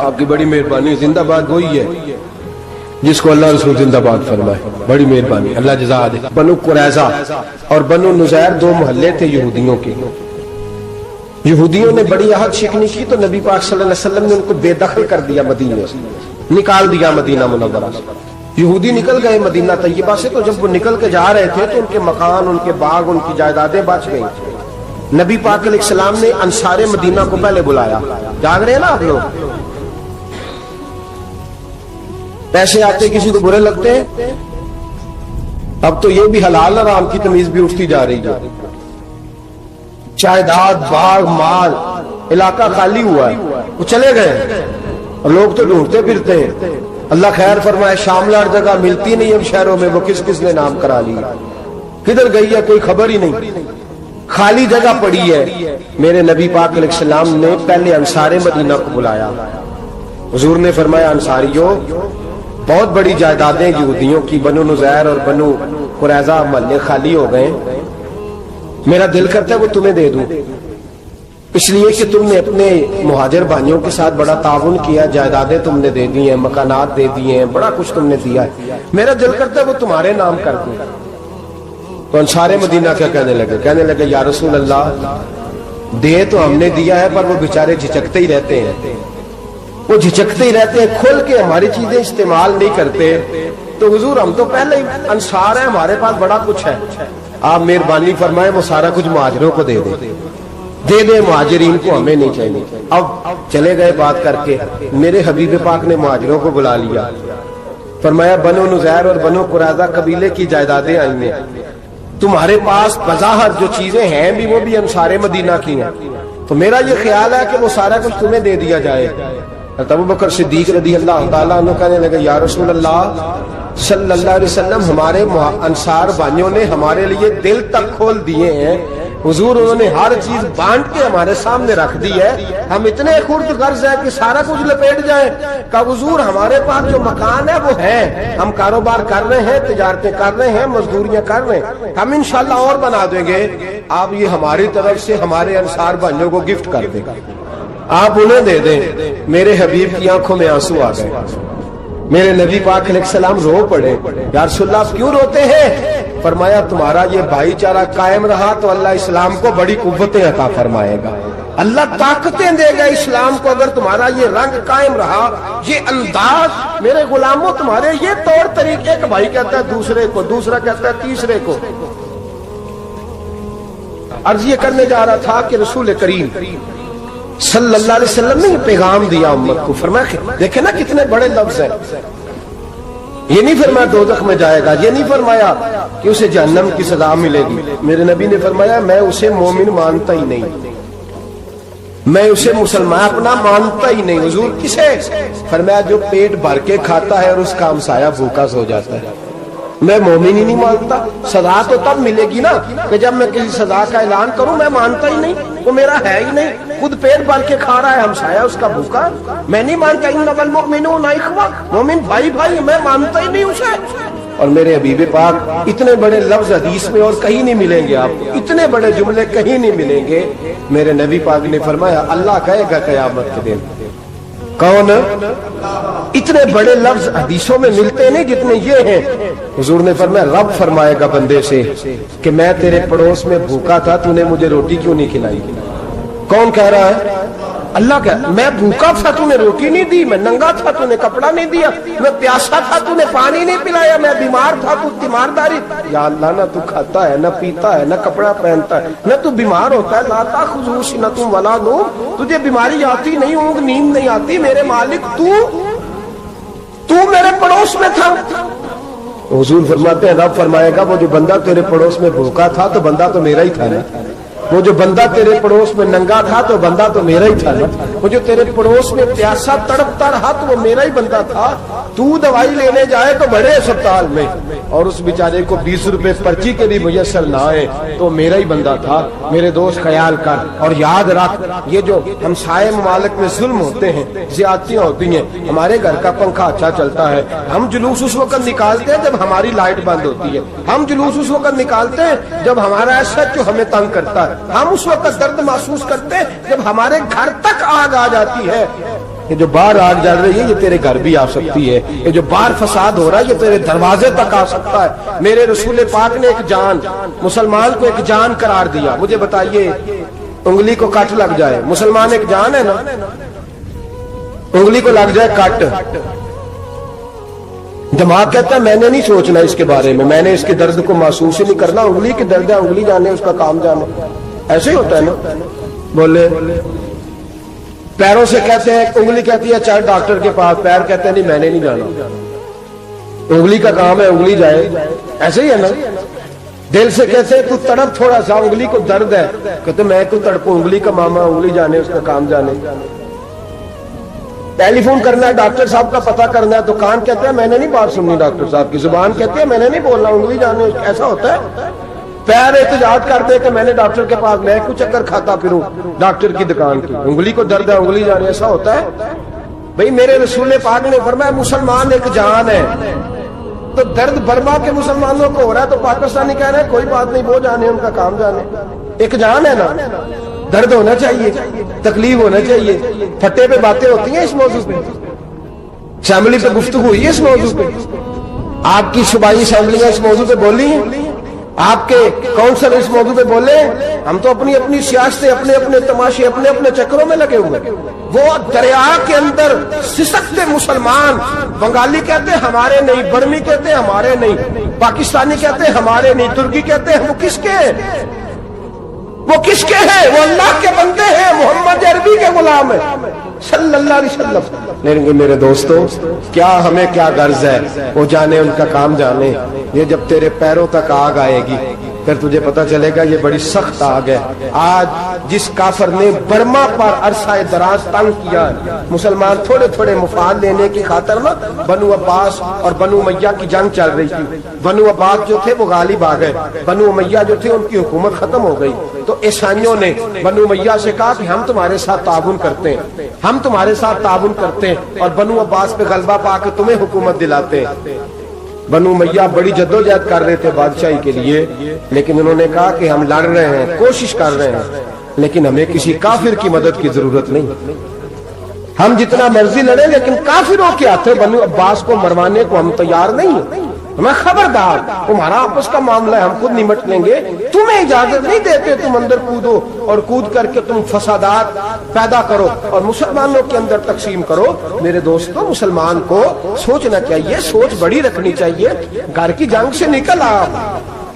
آپ کی بڑی مہربانی، زندہ باد وہی ہے جس کو اللہ رسول زندہ باد فرمائے، بڑی مہربانی، اللہ جزا دے۔ بنو قریظہ اور بنو نذیر 2 محلے تھے یہودیوں کے، یہودیوں نے بڑی عہد شکنی کی تو نبی پاک صلی اللہ علیہ وسلم نے ان کو بے دخل کر دیا، مدینے سے نکال دیا، مدینہ منورہ سے۔ یہودی نکل گئے مدینہ طیبہ سے، تو جب وہ نکل کے جا رہے تھے تو ان کے مکان، ان کے باغ، ان کی جائیدادیں بچ گئی۔ نبی پاک علیہ السلام نے انصار مدینہ کو پہلے بلایا، جاگ رہے ہیں نا آپ لوگ، پیسے آتے کسی کو برے لگتے ہیں، اب تو یہ بھی حلال حرام کی تمیز بھی اٹھتی جا رہی ہے، جائیداد، باغ، مال، علاقہ خالی ہوا ہے، وہ چلے گئے اور لوگ تو ڈھونڈتے پھرتے ہیں۔ اللہ خیر فرمائے، شاملہ جگہ ملتی نہیں اب شہروں میں، وہ کس کس نے نام کرا لیا، کدھر گئی ہے کوئی خبر ہی نہیں، خالی جگہ پڑی ہے۔ میرے نبی پاک علیہ السلام نے پہلے انصار مدینہ کو بلایا، حضور نے فرمایا انصاریوں بہت بڑی جائیدادیں یہودیوں کی، بنو نذیر اور بنو قریظہ محلے خالی ہو گئے، میرا دل کرتا ہے وہ تمہیں دے دوں، اس لیے کہ تم نے اپنے مہاجر بھائیوں کے ساتھ بڑا تعاون کیا، جائیدادیں تم نے دے دی ہیں، مکانات دے دیے ہیں، بڑا کچھ تم نے دیا ہے، میرا دل کرتا ہے وہ تمہارے نام کر دوں۔ تو انصار مدینہ کیا کہنے لگے یا رسول اللہ دے تو ہم نے دیا ہے پر وہ بیچارے جھجکتے ہی رہتے ہیں، وہ جھجکتے ہی رہتے ہیں، کھول کے ہماری چیزیں استعمال نہیں کرتے۔ تو حضور ہم تو پہلے ہی انصار ہیں، ہمارے پاس بڑا کچھ ہے، آپ مہربانی فرمائیں وہ سارا کچھ مہاجروں کو دے دے مہاجرین کو، ہمیں نہیں چاہیے۔ اب چلے گئے بات کر کے، میرے حبیب پاک نے مہاجروں کو بلا لیا، فرمایا بنو نذیر اور بنو قریظہ قبیلے کی جائیدادیں آئی ہیں، تمہارے پاس بظاہر جو چیزیں ہیں بھی وہ بھی انصار مدینہ کی ہیں، تو میرا یہ خیال ہے کہ وہ سارا کچھ تمہیں دے دیا جائے۔ ابو بکر صدیق رضی اللہ تعالیٰ عنہ کہنے لگے یا رسول اللہ صلی اللہ علیہ وسلم ہمارے انصار بھائیوں نے ہمارے لیے دل تک کھول دیے ہیں، حضور انہوں نے ہر چیز بانٹ کے ہمارے سامنے رکھ دی ہے، ہم اتنے خرد غرض ہیں کہ سارا کچھ لپیٹ جائیں۔ کہ حضور ہمارے پاس جو مکان ہے وہ ہے، ہم کاروبار کر رہے ہیں، تجارتیں کر رہے ہیں، مزدوریاں کر رہے ہیں، ہم انشاءاللہ اور بنا دیں گے، آپ یہ ہماری طرف سے ہمارے انصار بھائیوں کو گفٹ کر دیں، آپ انہیں دے دیں۔ میرے حبیب کی آنکھوں میں آنسو آ گئے، میرے نبی پاک علیہ السلام رو پڑے، یا رسول اللہ کیوں روتے ہیں؟ فرمایا تمہارا یہ بھائی چارہ قائم رہا تو اللہ اسلام کو بڑی قوتیں عطا فرمائے گا، اللہ طاقتیں دے گا اسلام کو، اگر تمہارا یہ رنگ قائم رہا، یہ انداز، میرے غلاموں تمہارے یہ طور طریقے، ایک بھائی کہتا ہے دوسرے کو، دوسرا کہتا ہے تیسرے کو۔ عرض یہ کرنے جا رہا تھا کہ رسول کریم صلی اللہ علیہ وسلم نے یہ پیغام دیا امت کو، فرمایا دیکھیں نا کتنے بڑے لفظ ہیں، یہ نہیں فرمایا دوزخ میں جائے گا، یہ نہیں فرمایا کہ اسے جہنم کی سزا ملے گی، میرے نبی نے فرمایا میں اسے مومن مانتا ہی نہیں، میں اسے مسلمان اپنا مانتا ہی نہیں۔ حضور کسے؟ فرمایا جو پیٹ بھر کے کھاتا ہے اور اس کا ہمسایہ بھوکا سو جاتا ہے، میں مومن ہی نہیں مانتا۔ سزا تو تب ملے گی نا کہ جب میں کسی سزا کا اعلان کروں، میں مانتا ہی نہیں، وہ میرا ہے ہی نہیں، خود پیٹ بھر کے کھا رہا ہے، ہمسایہ اس کا بھوکا، میں نہیں مانتا۔ انما المؤمنون اخوہ، مومن بھائی بھائی، میں مانتا ہی نہیں اسے۔ اور میرے حبیب پاک اتنے بڑے لفظ حدیث میں اور کہیں نہیں ملیں گے، آپ کو اتنے بڑے جملے کہیں نہیں ملیں گے۔ میرے نبی پاک نے فرمایا اللہ کہے گا قیامت کے دن، کون؟ اتنے بڑے لفظ حدیثوں میں ملتے نہیں جتنے یہ ہیں۔ حضور نے فرمایا رب فرمائے گا بندے سے کہ میں تیرے پڑوس میں بھوکا تھا، تو نے مجھے روٹی کیوں نہیں کھلائی؟ کون کہہ رہا ہے؟ اللہ کہ میں بھوکا تھا تو نے روٹی نہیں دی، میں ننگا تھا تو نے کپڑا نہیں دیا، میں پیاسا تھا تو نے پانی نہیں پلایا، میں بیمار تھا تو تیمارداری۔ یا اللہ نہ تو کھاتا ہے، نہ پیتا ہے، نہ کپڑا پہنتا ہے، نہ تو بیمار ہوتا ہے، لا تاخذہ سنۃ ولا نوم، تجھے بیماری آتی نہیں، اونگ نیند نہیں آتی، میرے مالک تو میرے پڑوس میں تھا۔ حضور فرماتے ہیں رب فرمائے گا وہ جو بندہ تیرے پڑوس میں بھوکا تھا تو بندہ تو میرا ہی تھا نا، وہ جو بندہ تیرے پڑوس میں ننگا تھا تو بندہ تو میرا ہی تھا نا، وہ جو تیرے پڑوس میں پیاسا تڑپتا رہا تو وہ میرا ہی بندہ تھا، تو دوائی لینے جائے تو بڑے اسپتال میں اور اس بیچارے کو 20 روپے پرچی کے بھی میسر نہ آئے تو میرا ہی بندہ تھا۔ میرے دوست خیال کر اور یاد رکھ، یہ جو ہمسائے ممالک میں ظلم ہوتے ہیں، زیادتیاں ہوتی ہیں، ہمارے گھر کا پنکھا اچھا چلتا ہے، ہم جلوس اس وقت نکالتے ہیں جب ہماری لائٹ بند ہوتی ہے، ہم جلوس اس وقت نکالتے ہیں جب ہمارا ایسا ہمیں تنگ کرتا ہے، ہم اس وقت درد محسوس کرتے ہیں جب ہمارے گھر تک آگ آ جاتی ہے۔ یہ جو باہر آگ جل رہی ہے یہ تیرے گھر بھی آ سکتی ہے، یہ جو باہر فساد ہو رہا ہے یہ تیرے دروازے تک آ سکتا ہے۔ میرے رسول پاک نے ایک جان، مسلمان کو ایک جان قرار دیا۔ مجھے بتائیے انگلی کو کٹ لگ جائے، مسلمان ایک جان ہے نا، انگلی کو لگ جائے کٹ، دماغ کہتا ہے میں نے نہیں سوچنا اس کے بارے میں نے اس کے درد کو محسوس ہی نہیں کرنا، انگلی کی درد ہے، انگلی جانے اس کا کام جانے، ایسے ہی ہوتا ہے نا۔ بولے پیروں سے کہتے ہیں، انگلی کہتی ہے چل ڈاکٹر کے پاس، پیر کہتے ہیں نہیں میں نے نہیں جانا، انگلی کا کام ہے انگلی جائے، ایسے ہی ہے نا۔ دل سے کہتے ہیں تو تڑپ تھوڑا سا، انگلی کو درد ہے، کہتے میں تو تڑپوں، انگلی کا ماما، انگلی جانے اس کا کام جانے۔ ٹیلی فون کرنا ہے ڈاکٹر صاحب کا پتہ کرنا ہے تو کان کہتے ہیں میں نے نہیں بات سننی ڈاکٹر صاحب کی، زبان کہتی ہے میں نے نہیں بولنا، انگلی جانے، ایسا ہوتا ہے۔ پیر احتجاج کرتے کہ میں نے ڈاکٹر کے پاس، میں کچھ چکر کھاتا پھروں ڈاکٹر کی دکان کی، انگلی کو درد ہے انگلی جانے، ایسا ہوتا ہے۔ بھئی میرے رسول پاک نے فرمایا مسلمان ایک جان ہے، تو درد برما کے مسلمانوں کو ہو رہا ہے تو پاکستانی کہہ رہے ہیں کوئی بات نہیں، وہ جانے، ان کا کام جانے. ایک جان ہے نا، درد ہونا چاہیے، تکلیف ہونا چاہیے. پھٹے پہ باتیں ہوتی ہیں اس موضوع پہ، اسمبلی پہ گفتگو ہوئی ہے اس موضوع پہ، آپ کی صوبائی اسمبلیاں اس موضوع پہ بولی ہیں، آپ کے کونسل اس موضوع پہ بولے. ہم تو اپنی اپنی سیاستیں، اپنے اپنے تماشے، اپنے اپنے چکروں میں لگے ہوئے. وہ دریا کے اندر سسکتے مسلمان، بنگالی کہتے ہیں ہمارے نہیں، برمی کہتے ہیں ہمارے نہیں، پاکستانی کہتے ہیں ہمارے نہیں، ترکی کہتے ہیں وہ کس کے ہیں؟ وہ کس کے ہیں؟ وہ اللہ کے بندے ہیں، محمد عربی کے غلام ہیں صلی اللہ علیہ وسلم. لیکن میرے دوستو، کیا ہمیں کیا غرض ہے؟ وہ جانے، ان کا کام جانے. یہ جب تیرے پیروں تک آگ آئے گی پھر تجھے پتا چلے گا یہ بڑی سخت آگ ہے. آج جس کافر نے برما پر عرصہ دراز تنگ کیا ہے، مسلمان تھوڑے تھوڑے مفاد لینے کی خاطر نا، بنو عباس اور بنو امیہ کی جنگ چل رہی تھی. بنو عباس جو تھے وہ غالب آ گئے، بنو امیہ جو تھے ان کی حکومت ختم ہو گئی. تو عیسائیوں نے بنو امیہ سے کہا کہ ہم تمہارے ساتھ تعاون کرتے ہیں، ہم تمہارے ساتھ تعاون کرتے ہیں اور بنو عباس پہ غلبہ پا کے تمہیں حکومت دلاتے ہیں. بنو امیہ بڑی جدوجہد کر رہے تھے بادشاہی کے لیے، لیکن انہوں نے کہا کہ ہم لڑ رہے ہیں، کوشش کر رہے ہیں، لیکن ہمیں کسی کافر کی مدد کی ضرورت نہیں. ہم جتنا مرضی لڑیں لیکن کافروں کے ہاتھوں بنو عباس کو مروانے کو ہم تیار نہیں ہیں. میں خبردار، تمہارا آپس کا معاملہ ہے، ہم خود نمٹ لیں گے، تمہیں اجازت نہیں دیتے تم اندر کودو اور کود کر کے تم فسادات پیدا کرو اور مسلمانوں کے اندر تقسیم کرو. میرے دوستو، مسلمان کو سوچنا چاہیے، سوچ بڑی رکھنی چاہیے. گھر کی جنگ سے نکل آ،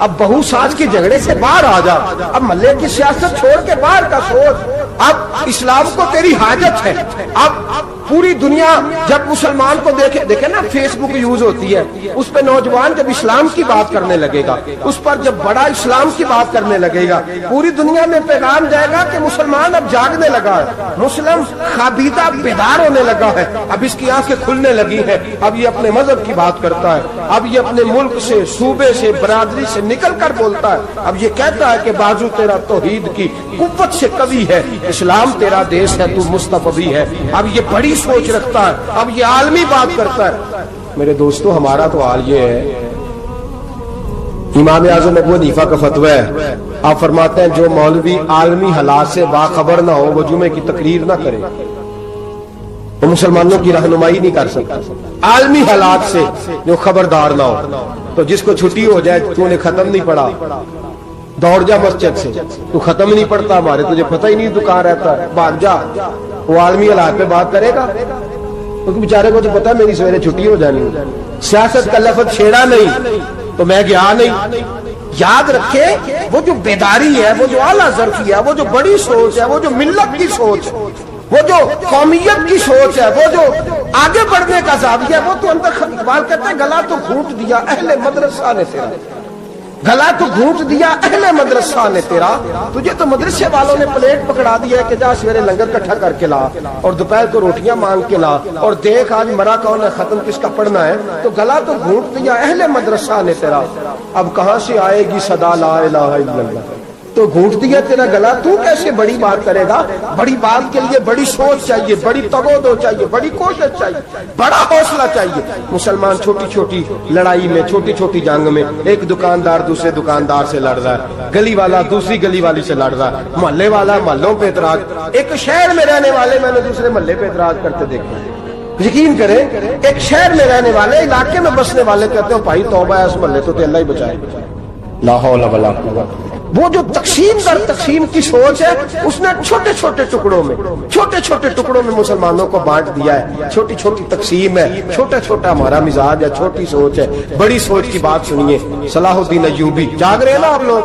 اب بہو ساز کے جھگڑے سے باہر آ جا، اب ملے کی سیاست چھوڑ کے باہر کا سوچ. اب اسلام کو تیری حاجت ہے. اب پوری دنیا جب مسلمان کو دیکھے نا، فیس بک یوز ہوتی ہے، اس پہ نوجوان جب اسلام کی بات کرنے لگے گا، اس پر جب بڑا اسلام کی بات کرنے لگے گا، پوری دنیا میں پیغام جائے گا کہ مسلمان اب جاگنے لگا ہے، مسلم خابیدہ بیدار ہونے لگا ہے، اب اس کی آنکھیں کھلنے لگی ہیں، اب یہ اپنے مذہب کی بات کرتا ہے، اب یہ اپنے ملک سے، صوبے سے، برادری سے نکل کر بولتا ہے. اب یہ کہتا ہے کہ بازو تیرا توحید کی قوت سے قوی ہے، اسلام تیرا دیش ہے، تو مصطفی ہے. اب یہ بڑی سوچ رکھتا ہے، اب یہ عالمی بات کرتا ہے. میرے دوستو، ہمارا تو حال یہ ہے، امام اعظم ابو حنیفہ کا فتویٰ ہے، آپ فرماتے ہیں جو مولوی عالمی حالات سے باخبر نہ ہو وہ جمعے کی تقریر نہ کرے، وہ مسلمانوں کی رہنمائی نہیں کر سکتا. عالمی حالات سے جو خبردار نہ ہو، تو جس کو چھٹی ہو جائے، تو نے ختم نہیں پڑھا، دوڑ جا مسجد سے، تو ختم نہیں پڑھتا، ہمارے تجھے پتہ ہی نہیں تو کہاں رہتا ہے، بھاگ جا. وہ عالمی حالات پہ بات کرے گا، کیونکہ بیچارے کو تو پتا ہے میری سویرے چھٹی ہو جانی. سیاست کا لفظ چھیڑا نہیں تو میں گیا نہیں. یاد رکھے، وہ جو بیداری ہے، وہ جو اعلیٰ ظرفی ہے، وہ جو بڑی سوچ ہے، وہ جو ملت کی سوچ ہے، وہ جو قومیت کی سوچ ہے، وہ جو آگے بڑھنے کا زاویہ ہے، وہ تو اندر. اقبال کہتے ہیں گلا تو گھونٹ دیا اہل مدرسہ نے تیرا، گلا تو گھونٹ دیا اہل مدرسہ نے تیرا. تجھے تو مدرسے والوں نے پلیٹ پکڑا دیا ہے کہ جا سویرے لنگر کٹھا کر کے لا اور دوپہر کو روٹیاں مانگ کے لا اور دیکھ آج مرا کون ہے، ختم کس کا پڑھنا ہے. تو گلا تو گھونٹ دیا اہل مدرسہ نے تیرا، اب کہاں سے آئے گی صدا لا الہ الا اللہ. تو گھونٹ دیا تیرا گلا، تو کیسے بڑی بات کرے گا؟ بڑی بات کے لیے بڑی سوچ چاہیے، بڑی تگودو چاہیے، بڑی کوشش چاہیے، بڑا حوصلہ چاہیے. مسلمان چھوٹی چھوٹی لڑائی میں، چھوٹی چھوٹی جنگ میں، ایک دکاندار دوسرے دکاندار سے لڑ رہا ہے، گلی والا دوسری گلی والی سے لڑ رہا ہے، محلے والا محلوں پہ اعتراض. ایک شہر میں رہنے والے میں نے دوسرے محلے پہ اعتراض کرتے دیکھا. یقین کریں، ایک شہر میں رہنے والے، علاقے میں بسنے والے کہتے ہیں بھائی توبہ ہے اس محلے تو اللہ ہی بچائے. لا حول ولا قوت. وہ جو تقسیم در تقسیم کی سوچ ہے، اس نے چھوٹے چھوٹے ٹکڑوں میں مسلمانوں کو بانٹ دیا ہے. چھوٹی چھوٹی تقسیم ہے، چھوٹا چھوٹا ہمارا مزاج ہے، چھوٹی سوچ ہے. بڑی سوچ کی بات سنیے. صلاح الدین ایوبی، جاگ رہے ہیں نا آپ لوگ؟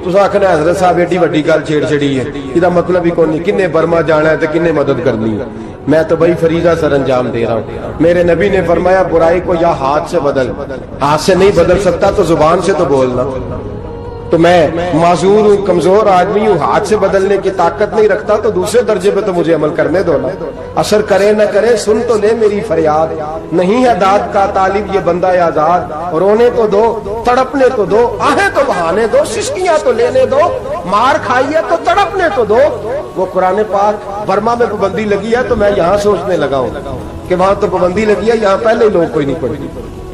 تو آخر حضرت صاحب ایڈی وڈی گل چھیڑ چھڑی ہے، یہ مطلب ہی کون نہیں، کنے برما جانا ہے تو کنے مدد کرنی ہے. میں تو بھائی فریضہ سر انجام دے رہا ہوں. میرے نبی نے فرمایا برائی کو یا ہاتھ سے بدل، ہاتھ سے نہیں بدل سکتا تو زبان سے تو بولنا. تو میں معذور ہوں، کمزور آدمی ہوں، ہاتھ سے بدلنے کی طاقت نہیں رکھتا، تو دوسرے درجے پہ تو مجھے عمل کرنے دو نا. اثر کرے نہ کرے سن تو لے میری فریاد، نہیں ہے داد کا طالب یہ بندہ آزاد. رونے تو دو، تڑپنے تو دو، آہیں تو بہانے دو، سسکیاں تو لینے دو، مار کھائیے تو تڑپنے تو دو. وہ قرآن پاک برما میں پابندی لگی ہے تو میں یہاں سوچنے لگا ہوں کہ وہاں تو پابندی لگی ہے، یہاں پہلے ہی لوگ کوئی نہیں پڑھتی.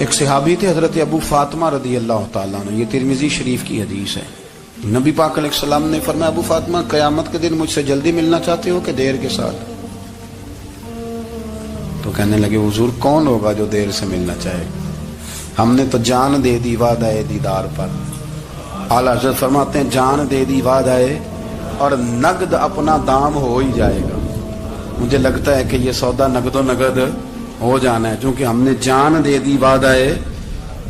ایک صحابی تھے حضرت ابو فاطمہ رضی اللہ تعالیٰ عنہ، یہ ترمذی شریف کی حدیث ہے. نبی پاک علیہ السلام نے فرمایا ابو فاطمہ قیامت کے دن مجھ سے جلدی ملنا چاہتے ہو کہ دیر کے ساتھ؟ تو کہنے لگے حضور کون ہوگا جو دیر سے ملنا چاہے، ہم نے تو جان دے دی وعدہ دیدار پر. اعلیٰ حضرت فرماتے ہیں جان دے دی وعدہ اور نقد اپنا دام ہو ہی جائے گا. مجھے لگتا ہے کہ یہ سودا نقد و نقد ہو جانا ہے، چونکہ ہم نے جان دے دی وعدہ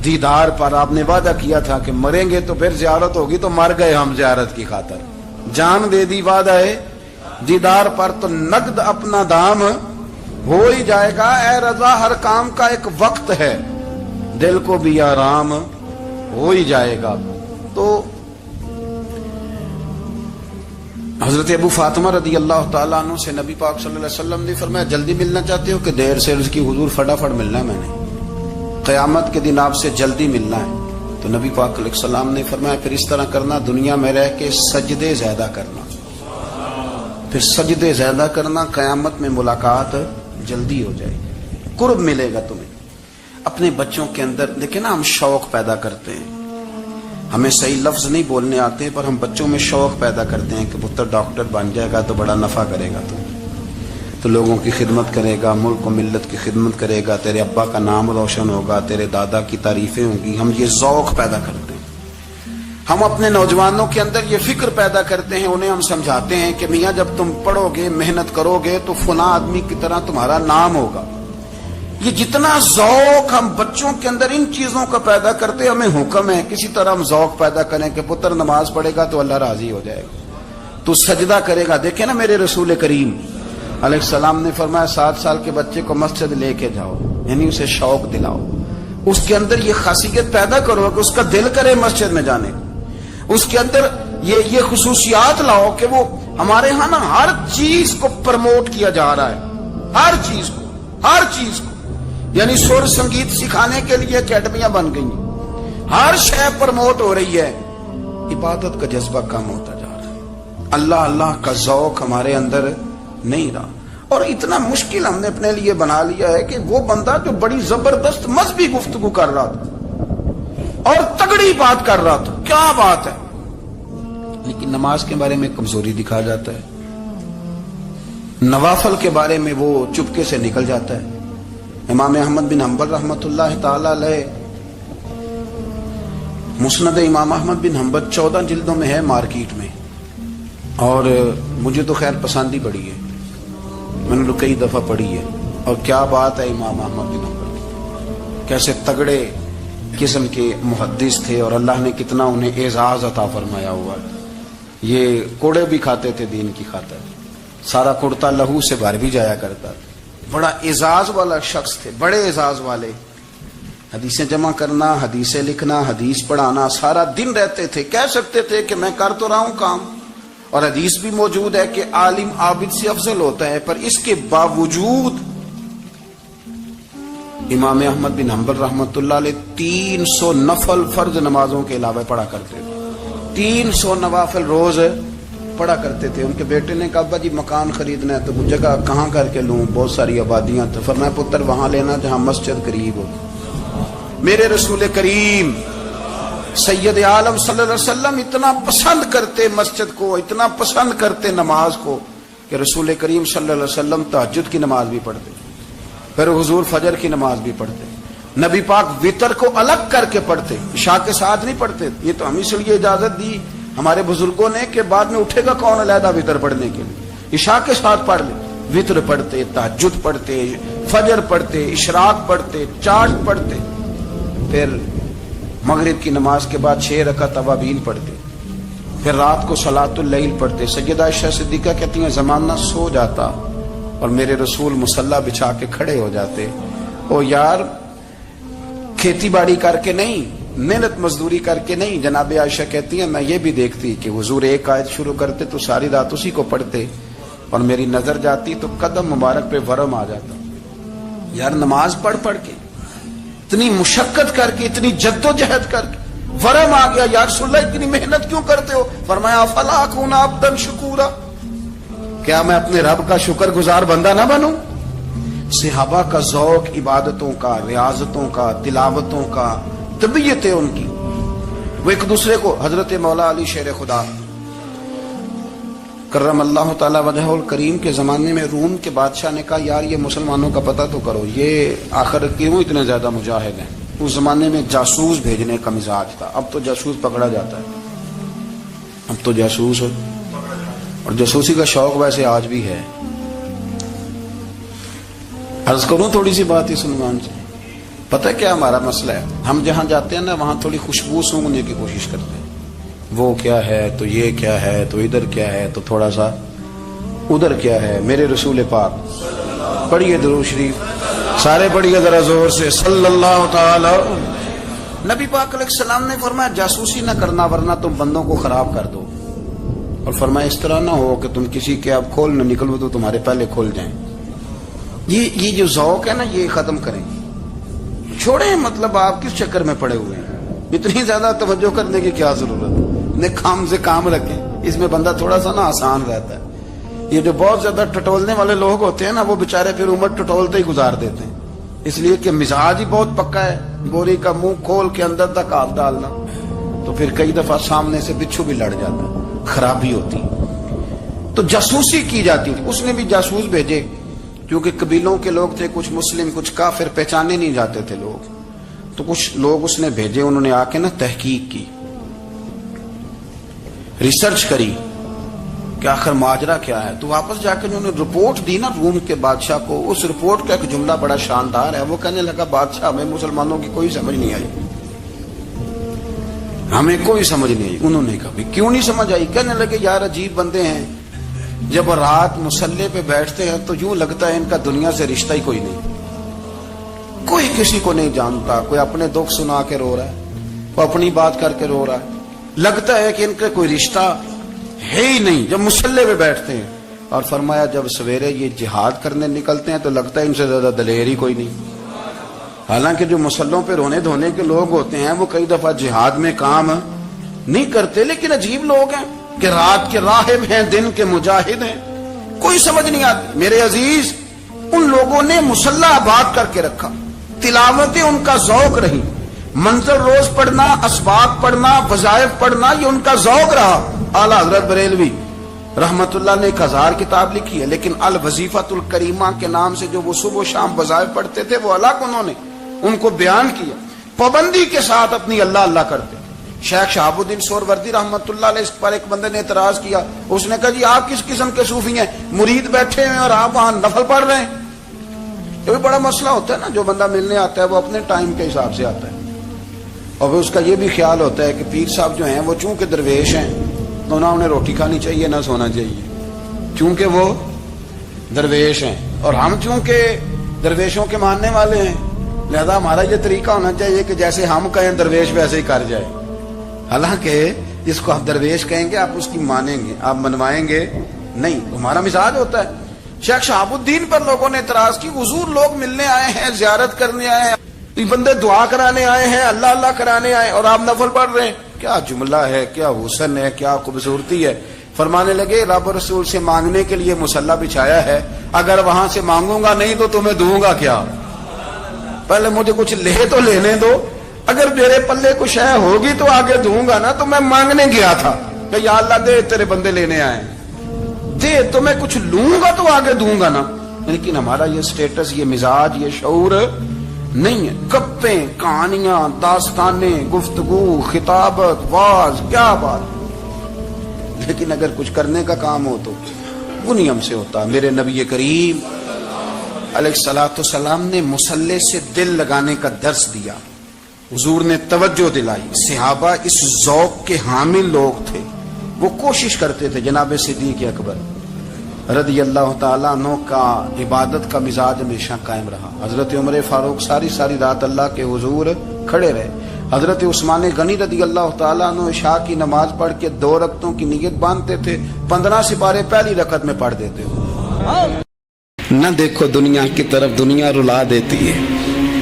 دیدار پر. آپ نے وعدہ کیا تھا کہ مریں گے تو پھر زیارت ہوگی، تو مر گئے ہم زیارت کی خاطر. جان دے دی وعدہ دیدار پر تو نقد اپنا دام ہو ہی جائے گا. اے رضا ہر کام کا ایک وقت ہے، دل کو بھی آرام ہو ہی جائے گا. تو حضرت ابو فاطمہ رضی اللہ تعالیٰ عنہ سے نبی پاک صلی اللہ علیہ وسلم نے فرمایا جلدی ملنا چاہتے ہو کہ دیر سے؟ اس کی حضور فٹافٹ ملنا ہے، میں نے قیامت کے دن آپ سے جلدی ملنا ہے. تو نبی پاک علیہ السلام نے فرمایا پھر اس طرح کرنا، دنیا میں رہ کے سجدے زیادہ کرنا، پھر سجدے زیادہ کرنا، قیامت میں ملاقات جلدی ہو جائے گی، قرب ملے گا تمہیں. اپنے بچوں کے اندر دیکھیں نا، ہم شوق پیدا کرتے ہیں، ہمیں صحیح لفظ نہیں بولنے آتے پر ہم بچوں میں شوق پیدا کرتے ہیں کہ پتر ڈاکٹر بن جائے گا تو بڑا نفع کرے گا، تو لوگوں کی خدمت کرے گا، ملک و ملت کی خدمت کرے گا، تیرے ابا کا نام روشن ہوگا، تیرے دادا کی تعریفیں ہوں گی. ہم یہ ذوق پیدا کرتے ہیں. ہم اپنے نوجوانوں کے اندر یہ فکر پیدا کرتے ہیں، انہیں ہم سمجھاتے ہیں کہ میاں جب تم پڑھو گے، محنت کرو گے تو فلاں آدمی کی طرح تمہارا نام ہوگا. یہ جتنا ذوق ہم بچوں کے اندر ان چیزوں کا پیدا کرتے ہیں، ہمیں حکم ہے کسی طرح ہم ذوق پیدا کریں کہ پتر نماز پڑھے گا تو اللہ راضی ہو جائے گا، تو سجدہ کرے گا. دیکھیں نا میرے رسول کریم علیہ السلام نے فرمایا 7 سال کے بچے کو مسجد لے کے جاؤ، یعنی اسے شوق دلاؤ، اس کے اندر یہ خاصیت پیدا کرو کہ اس کا دل کرے مسجد میں جانے کو، اس کے اندر یہ خصوصیات لاؤ کہ وہ ہمارے ہاں نا ہر چیز کو پروموٹ کیا جا رہا ہے، ہر چیز کو یعنی سر سنگیت سکھانے کے لیے اکیڈمیاں بن گئی، ہر شے پروموٹ ہو رہی ہے. عبادت کا جذبہ کم ہوتا جا رہا ہے، اللہ کا ذوق ہمارے اندر نہیں رہا. اور اتنا مشکل ہم نے اپنے لیے بنا لیا ہے کہ وہ بندہ جو بڑی زبردست مذہبی گفتگو کر رہا تھا اور تگڑی بات کر رہا تھا، کیا بات ہے، لیکن نماز کے بارے میں کمزوری دکھا جاتا ہے، نوافل کے بارے میں وہ چپکے سے نکل جاتا ہے. امام احمد بن حنبل رحمۃ اللہ تعالی علیہ، مسند امام احمد بن حنبل 14 جلدوں میں ہے مارکیٹ میں، اور مجھے تو خیر پسند ہی پڑی ہے، میں نے تو کئی دفعہ پڑھی ہے. اور کیا بات ہے امام احمد بن حنبل، کیسے تگڑے قسم کے محدث تھے اور اللہ نے کتنا انہیں اعزاز عطا فرمایا ہوا. یہ کوڑے بھی کھاتے تھے دین کی خاطر، سارا کرتا لہو سے بھر بھی جایا کرتا تھا. بڑا اعزاز والا شخص تھے، بڑے اعزاز والے. حدیثیں جمع کرنا، حدیثیں لکھنا، حدیث پڑھانا، سارا دن رہتے تھے. کہہ سکتے تھے کہ میں کر تو رہا ہوں کام، اور حدیث بھی موجود ہے کہ عالم عابد سے افضل ہوتا ہے، پر اس کے باوجود امام احمد بن حنبل رحمۃ اللہ علیہ 300 نفل فرض نمازوں کے علاوہ پڑھا کرتے تھے، 300 نوافل روز پڑھا کرتے تھے. ان کے بیٹے نے کہا ابا جی مکان خریدنا ہے تو وہ جگہ کہاں کر کے لوں، بہت ساری آبادیاں. تو فرمایا پتر وہاں لینا جہاں مسجد قریب ہو. میرے رسول کریم سید عالم صلی اللہ علیہ وسلم اتنا پسند کرتے مسجد کو، اتنا پسند کرتے نماز کو کہ رسول کریم صلی اللہ علیہ وسلم تہجد کی نماز بھی پڑھتے، پھر حضور فجر کی نماز بھی پڑھتے. نبی پاک وتر کو الگ کر کے پڑھتے، عشاء کے ساتھ نہیں پڑھتے. یہ تو ہم اس لیے اجازت دی ہمارے بزرگوں نے کہ بعد میں اٹھے گا کون علیحدہ وتر پڑھنے کے لیے، عشاء کے ساتھ پڑھ لے. وتر پڑھتے، تہجد پڑھتے، فجر پڑھتے، اشراق پڑھتے، چاٹ پڑھتے، پھر مغرب کی نماز کے بعد 6 رکعت اوابین پڑھتے، پھر رات کو صلاۃ اللیل پڑھتے. سیدہ عائشہ صدیقہ کہتی ہیں زمانہ سو جاتا اور میرے رسول مصلی بچھا کے کھڑے ہو جاتے. او یار کھیتی باڑی کر کے نہیں، محنت مزدوری کر کے نہیں. جناب عائشہ کہتی ہیں میں یہ بھی دیکھتی کہ حضور ایک آیت شروع کرتے تو ساری رات اسی کو پڑھتے، اور میری نظر جاتی تو قدم مبارک پہ ورم آ جاتا. یار نماز پڑھ کے اتنی مشقت کر کے، اتنی جد و جہد کر کے ورم آ گیا. یا رسول اللہ اتنی محنت کیوں کرتے ہو؟ فرمایا افلا اکون عبدا شکورا، کیا میں اپنے رب کا شکر گزار بندہ نہ بنوں؟ صحابہ کا ذوق عبادتوں کا، ریاضتوں کا، تلاوتوں کا، طبیعت ہے ان کی، وہ ایک دوسرے کو. حضرت مولا علی شیر خدا کرم اللہ تعالی وجہہ الکریم کے زمانے میں روم کے بادشاہ نے کہا یار یہ مسلمانوں کا پتہ تو کرو، یہ آخر کیوں اتنے زیادہ مجاہد ہیں. اس زمانے میں جاسوس بھیجنے کا مزاج تھا. اب تو جاسوس پکڑا جاتا ہے، اب تو جاسوس، اور جاسوسی کا شوق ویسے آج بھی ہے. عرض کروں تھوڑی سی بات اس عنوان سے. پتہ کیا ہمارا مسئلہ ہے؟ ہم جہاں جاتے ہیں نا وہاں تھوڑی خوشبو سونگنے کی کوشش کرتے ہیں. وہ کیا ہے تو یہ کیا ہے تو ادھر کیا ہے تو تھوڑا سا ادھر کیا ہے. میرے رسول پاک پڑھیے درود شریف، سارے پڑھیے ذرا زور سے، صلی اللہ تعالی. نبی پاک علیہ السلام نے فرمایا جاسوسی نہ کرنا ورنہ تم بندوں کو خراب کر دو. اور فرمایا اس طرح نہ ہو کہ تم کسی کے اب کھول نہ نکلو تو تمہارے پہلے کھول جائیں. یہ جو ذوق ہے نا یہ ختم کریں، چھوڑیں. مطلب آپ کس چکر میں پڑے ہوئے ہیں؟ اتنی زیادہ توجہ کرنے کی کیا ضرورت ہے؟ اپنے کام سے کام رکھیں. اس میں بندہ تھوڑا سا نا آسان رہتا ہے. یہ جو بہت زیادہ ٹٹولنے والے لوگ ہوتے ہیں نا وہ بےچارے پھر عمر ٹٹولتے ہی گزار دیتے ہیں، اس لیے کہ مزاج ہی بہت پکا ہے. بوری کا منہ کھول کے اندر تک ہاتھ ڈالنا تو پھر کئی دفعہ سامنے سے بچھو بھی لڑ جاتا ہے، خرابی ہوتی. تو جاسوسی کی جاتی تھی. اس نے بھی جاسوس بھیجے کیونکہ قبیلوں کے لوگ تھے، کچھ مسلم کچھ کافر، پہچانے نہیں جاتے تھے لوگ. تو کچھ لوگ اس نے بھیجے، انہوں نے آ کے نا تحقیق کی، ریسرچ کری کہ آخر ماجرا کیا ہے. تو واپس جا کے انہوں نے رپورٹ دی نا روم کے بادشاہ کو. اس رپورٹ کا ایک جملہ بڑا شاندار ہے. وہ کہنے لگا بادشاہ ہمیں مسلمانوں کی کوئی سمجھ نہیں آئی، ہمیں کوئی سمجھ نہیں آئی. انہوں نے کہا بھی کیوں نہیں سمجھ آئی؟ کہنے لگے یار عجیب بندے ہیں، جب رات مسلح پہ بیٹھتے ہیں تو یوں لگتا ہے ان کا دنیا سے رشتہ ہی کوئی نہیں، کوئی کسی کو نہیں جانتا. کوئی اپنے دکھ سنا کے رو رہا ہے، کوئی اپنی بات کر کے رو رہا ہے. لگتا ہے کہ ان کا کوئی رشتہ ہے ہی نہیں جب مسلح پہ بیٹھتے ہیں. اور فرمایا جب سویرے یہ جہاد کرنے نکلتے ہیں تو لگتا ہے ان سے زیادہ دلیر ہی کوئی نہیں. حالانکہ جو مسلحوں پہ رونے دھونے کے لوگ ہوتے ہیں وہ کئی دفعہ جہاد میں کام نہیں کرتے، لیکن عجیب لوگ ہیں کہ رات کے راہب ہیں، دن کے مجاہد ہیں، کوئی سمجھ نہیں آتی. میرے عزیز ان لوگوں نے مسلح آباد کر کے رکھا، تلاوتیں ان کا ذوق رہی، منظر روز پڑھنا، اسباق پڑھنا، وظائف پڑھنا، یہ ان کا ذوق رہا. اعلیٰ حضرت بریلوی رحمت اللہ نے 1000 کتاب لکھی ہے، لیکن الوظیفۃ الکریمہ کے نام سے جو وہ صبح و شام وظائف پڑھتے تھے وہ الگ انہوں نے ان کو بیان کیا. پابندی کے ساتھ اپنی اللہ اللہ کرتے. شیخ شہاب الدین سہروردی رحمت اللہ علیہ اس پر ایک بندے نے اعتراض کیا. اس نے کہا جی آپ کس قسم کے صوفی ہیں، مرید بیٹھے ہیں اور آپ وہاں نفل پڑھ رہے ہیں. یہ بھی بڑا مسئلہ ہوتا ہے نا. جو بندہ ملنے آتا ہے وہ اپنے ٹائم کے حساب سے آتا ہے، اور پھر اس کا یہ بھی خیال ہوتا ہے کہ پیر صاحب جو ہیں وہ چونکہ درویش ہیں تو نہ انہیں روٹی کھانی چاہیے نہ سونا چاہیے، چونکہ وہ درویش ہیں، اور ہم چونکہ درویشوں کے ماننے والے ہیں لہذا ہمارا یہ طریقہ ہونا چاہیے کہ جیسے ہم کہیں درویش ویسے ہی کر جائے. حالانکہ جس کو آپ درویش کہیں گے آپ اس کی مانیں گے، آپ منوائیں گے نہیں، ہمارا مزاج ہوتا ہے. شیخ شہاب الدین پر لوگوں نے اعتراض کی، حضور لوگ ملنے آئے ہیں، زیارت کرنے آئے ہیں، یہ بندے دعا کرانے آئے ہیں، اللہ اللہ کرانے آئے اور آپ نفل پڑھ رہے ہیں. کیا جملہ ہے، کیا حسن ہے، کیا خوبصورتی ہے. فرمانے لگے رب رسول سے مانگنے کے لیے مصلی بچھایا ہے، اگر وہاں سے مانگوں گا نہیں تو تمہیں دوں گا کیا؟ پہلے مجھے کچھ لے تو لینے دو، اگر میرے پلے کچھ ہے ہوگی تو آگے دوں گا نا. تو میں مانگنے گیا تھا کہ یا اللہ دے تیرے بندے لینے آئے، دے تو میں کچھ لوں گا تو آگے دوں گا نا. لیکن ہمارا یہ سٹیٹس، یہ مزاج، یہ شعور نہیں ہے. گپیں، کہانیاں، داستانیں، گفتگو، خطابت، واز، کیا بات. لیکن اگر کچھ کرنے کا کام ہو تو انہی ہم سے ہوتا. میرے نبی کریم علیہ الصلوۃ والسلام نے مصلی سے دل لگانے کا درس دیا، حضور نے توجہ دلائی. صحابہ اس ذوق کے حامل لوگ تھے، وہ کوشش کرتے تھے. جناب صدیق اکبر رضی اللہ تعالیٰ عنہ کا عبادت کا مزاج ہمیشہ قائم رہا. حضرت عمر فاروق ساری رات اللہ کے حضور کھڑے رہے. حضرت عثمان غنی رضی اللہ تعالیٰ عنہ عشاء کی نماز پڑھ کے 2 رکعتوں کی نیت باندھتے تھے، 15 سپارے پہلی رکعت میں پڑھ دیتے ہو. نہ دیکھو دنیا کی طرف، دنیا رلا دیتی ہے.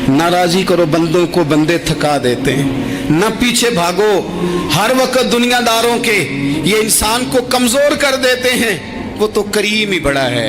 نہ راضی کرو بندوں کو، بندے تھکا دیتے ہیں. نہ پیچھے بھاگو ہر وقت دنیا داروں کے، یہ انسان کو کمزور کر دیتے ہیں. وہ تو کریم ہی بڑا ہے،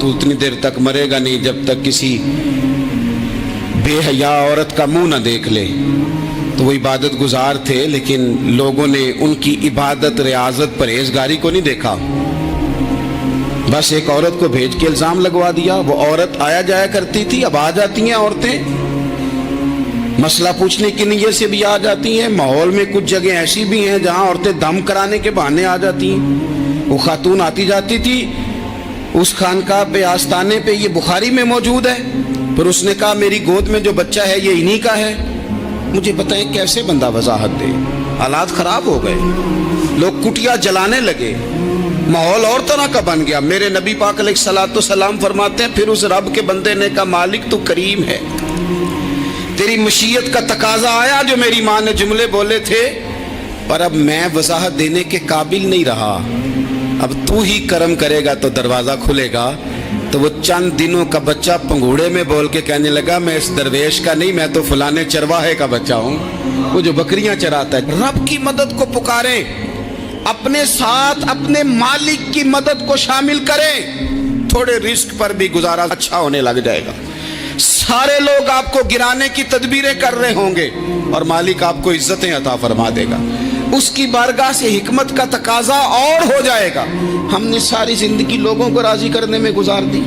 تو اتنی دیر تک مرے گا نہیں جب تک کسی بے حیا عورت کا منہ نہ دیکھ لے. تو وہ عبادت گزار تھے لیکن لوگوں نے ان کی عبادت ریاضت پرہیزگاری کو نہیں دیکھا. بس ایک عورت کو بھیج کے الزام لگوا دیا. وہ عورت آیا جایا کرتی تھی, اب آ جاتی ہیں عورتیں, مسئلہ پوچھنے کی نیت سے بھی آ جاتی ہیں. ماحول میں کچھ جگہ ایسی بھی ہیں جہاں عورتیں دم کرانے کے بہانے آ جاتی ہیں. وہ خاتون آتی جاتی تھی اس خانقاہ پہ, آستانے پہ, یہ بخاری میں موجود ہے. پھر اس نے کہا میری گود میں جو بچہ ہے یہ انہی کا ہے. مجھے بتائیں کیسے بندہ وضاحت دے. حالات خراب ہو گئے, لوگ کٹیا جلانے لگے, ماحول اور طرح کا بن گیا. میرے نبی پاک علیہ الصلوۃ والسلام فرماتے ہیں پھر اس رب کے بندے نے کہا مالک تو کریم ہے, تیری مشیت کا تقاضا آیا جو میری ماں نے جملے بولے تھے, پر اب میں وضاحت دینے کے قابل نہیں رہا. اب تو ہی کرم کرے گا تو دروازہ کھلے گا. تو وہ چند دنوں کا بچہ پنگوڑے میں بول کے کہنے لگا میں اس درویش کا نہیں, میں تو فلانے چرواہے کا بچہ ہوں, وہ جو بکریاں چراتا ہے. رب کی مدد کو پکاریں, اپنے ساتھ اپنے مالک کی مدد کو شامل کریں, تھوڑے رزق پر بھی گزارا اچھا ہونے لگ جائے گا. سارے لوگ آپ کو گرانے کی تدبیریں کر رہے ہوں گے اور مالک آپ کو عزتیں عطا فرما دے گا. اس کی بارگاہ سے حکمت کا تقاضا اور ہو جائے گا. ہم نے ساری زندگی لوگوں کو راضی کرنے میں گزار دی,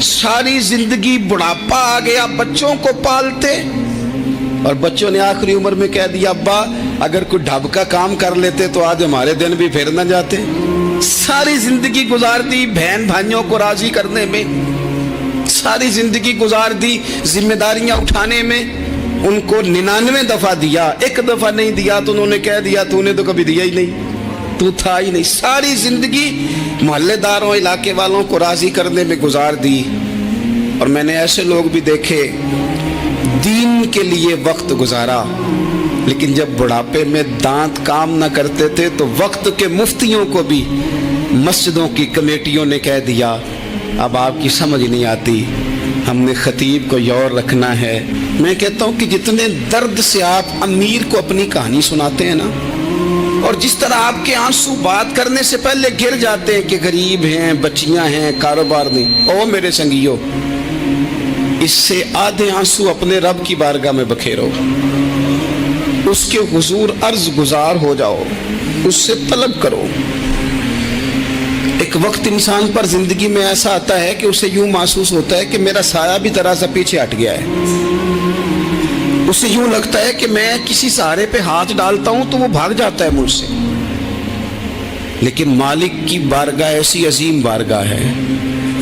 ساری زندگی بڑھاپا آ گیا بچوں کو پالتے, اور بچوں نے آخری عمر میں کہہ دیا ابا اگر کوئی ڈھب کا کام کر لیتے تو آج ہمارے دن بھی پھر نہ جاتے. ساری زندگی گزار دی بہن بھائیوں کو راضی کرنے میں, ساری زندگی گزار دی ذمہ داریاں اٹھانے میں. ان کو 99 دفعہ دیا, ایک دفعہ نہیں دیا تو انہوں نے کہہ دیا تو نے تو کبھی دیا ہی نہیں, تو تھا ہی نہیں. ساری زندگی محلے داروں علاقے والوں کو راضی کرنے میں گزار دی. اور میں نے ایسے لوگ بھی دیکھے دین کے لیے وقت گزارا, لیکن جب بڑھاپے میں دانت کام نہ کرتے تھے تو وقت کے مفتیوں کو بھی مسجدوں کی کمیٹیوں نے کہہ دیا اب آپ کی سمجھ نہیں آتی, ہم نے خطیب کو یور رکھنا ہے. میں کہتا ہوں کہ جتنے درد سے آپ امیر کو اپنی کہانی سناتے ہیں نا, اور جس طرح آپ کے آنسو بات کرنے سے پہلے گر جاتے ہیں کہ غریب ہیں, بچیاں ہیں, کاروبار نہیں, او میرے سنگیو, اس سے آدھے آنسو اپنے رب کی بارگاہ میں بکھیرو, اس کے حضور عرض گزار ہو جاؤ, اس سے طلب کرو. ایک وقت انسان پر زندگی میں ایسا آتا ہے کہ اسے یوں محسوس ہوتا ہے کہ میرا سایہ بھی ذرا سا پیچھے ہٹ گیا ہے. اسے یوں لگتا ہے کہ میں کسی سہارے پہ ہاتھ ڈالتا ہوں تو وہ بھاگ جاتا ہے مجھ سے. لیکن مالک کی بارگاہ ایسی عظیم بارگاہ ہے,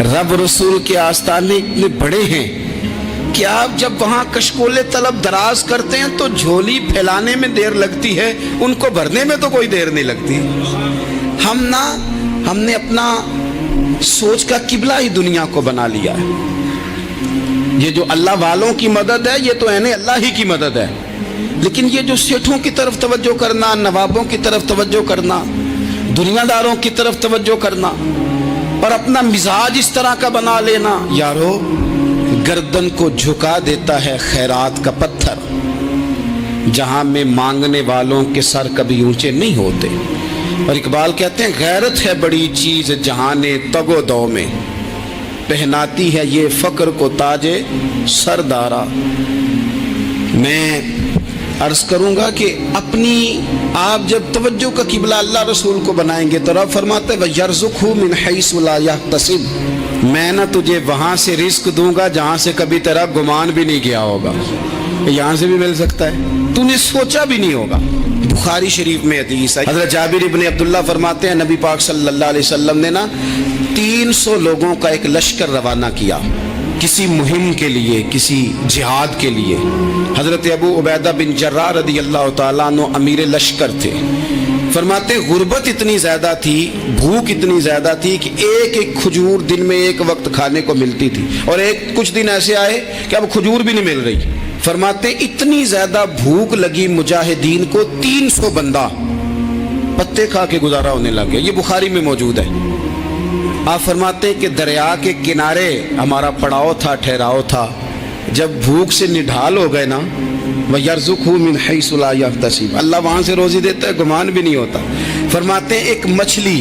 رب رسول کے آستانے اتنے بڑے ہیں کہ آپ جب وہاں کشکولے طلب دراز کرتے ہیں تو جھولی پھیلانے میں دیر لگتی ہے, ان کو بھرنے میں تو کوئی دیر نہیں لگتی. ہم نے اپنا سوچ کا قبلہ ہی دنیا کو بنا لیا ہے. یہ جو اللہ والوں کی مدد ہے یہ تو اللہ ہی کی مدد ہے, لیکن یہ جو سیٹھوں کی طرف توجہ کرنا, نوابوں کی طرف توجہ کرنا, دنیا داروں کی طرف توجہ کرنا اور اپنا مزاج اس طرح کا بنا لینا, یارو گردن کو جھکا دیتا ہے خیرات کا پتھر, جہاں میں مانگنے والوں کے سر کبھی اونچے نہیں ہوتے. اور اقبال کہتے ہیں غیرت ہے بڑی چیز جہان تگ و دو میں, پہناتی ہے یہ فقر کو تاج سردارا. میں عرض کروں گا کہ اپنی آپ جب توجہ کا قبلہ اللہ رسول کو بنائیں گے تو رب فرماتے ہیں وَيَرْزُقْهُ مِنْ حَيْثُ لَا يَحْتَسِبُ, میں نہ تجھے وہاں سے رزق دوں گا جہاں سے کبھی تیرا گمان بھی نہیں گیا ہوگا. یہاں سے بھی مل سکتا ہے, تو نے سوچا بھی نہیں ہوگا. بخاری شریف میں حدیث ہے, حضرت جابر ابن عبداللہ فرماتے ہیں نبی پاک صلی اللہ علیہ وسلم نے نا 300 لوگوں کا ایک لشکر روانہ کیا کسی مہم کے لیے, کسی جہاد کے لیے. حضرت ابو عبیدہ بن جراح رضی اللہ تعالیٰ عنہ امیر لشکر تھے. فرماتے غربت اتنی زیادہ تھی, بھوک اتنی زیادہ تھی کہ ایک ایک کھجور دن میں ایک وقت کھانے کو ملتی تھی, اور کچھ دن ایسے آئے کہ اب کھجور بھی نہیں مل رہی. فرماتے اتنی زیادہ بھوک لگی مجاہدین کو 300 بندہ پتے کھا کے گزارا ہونے لگ گیا. یہ بخاری میں موجود ہے. آپ فرماتے کہ دریا کے کنارے ہمارا پڑاؤ تھا, ٹھہراؤ تھا. جب بھوک سے نڈھال ہو گئے نا, وَيَرْزُقْهُ مِنْ حَيْثُ لَا يَحْتَسِبُ, اللہ وہاں سے روزی دیتا ہے, گمان بھی نہیں ہوتا. فرماتے ایک مچھلی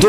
2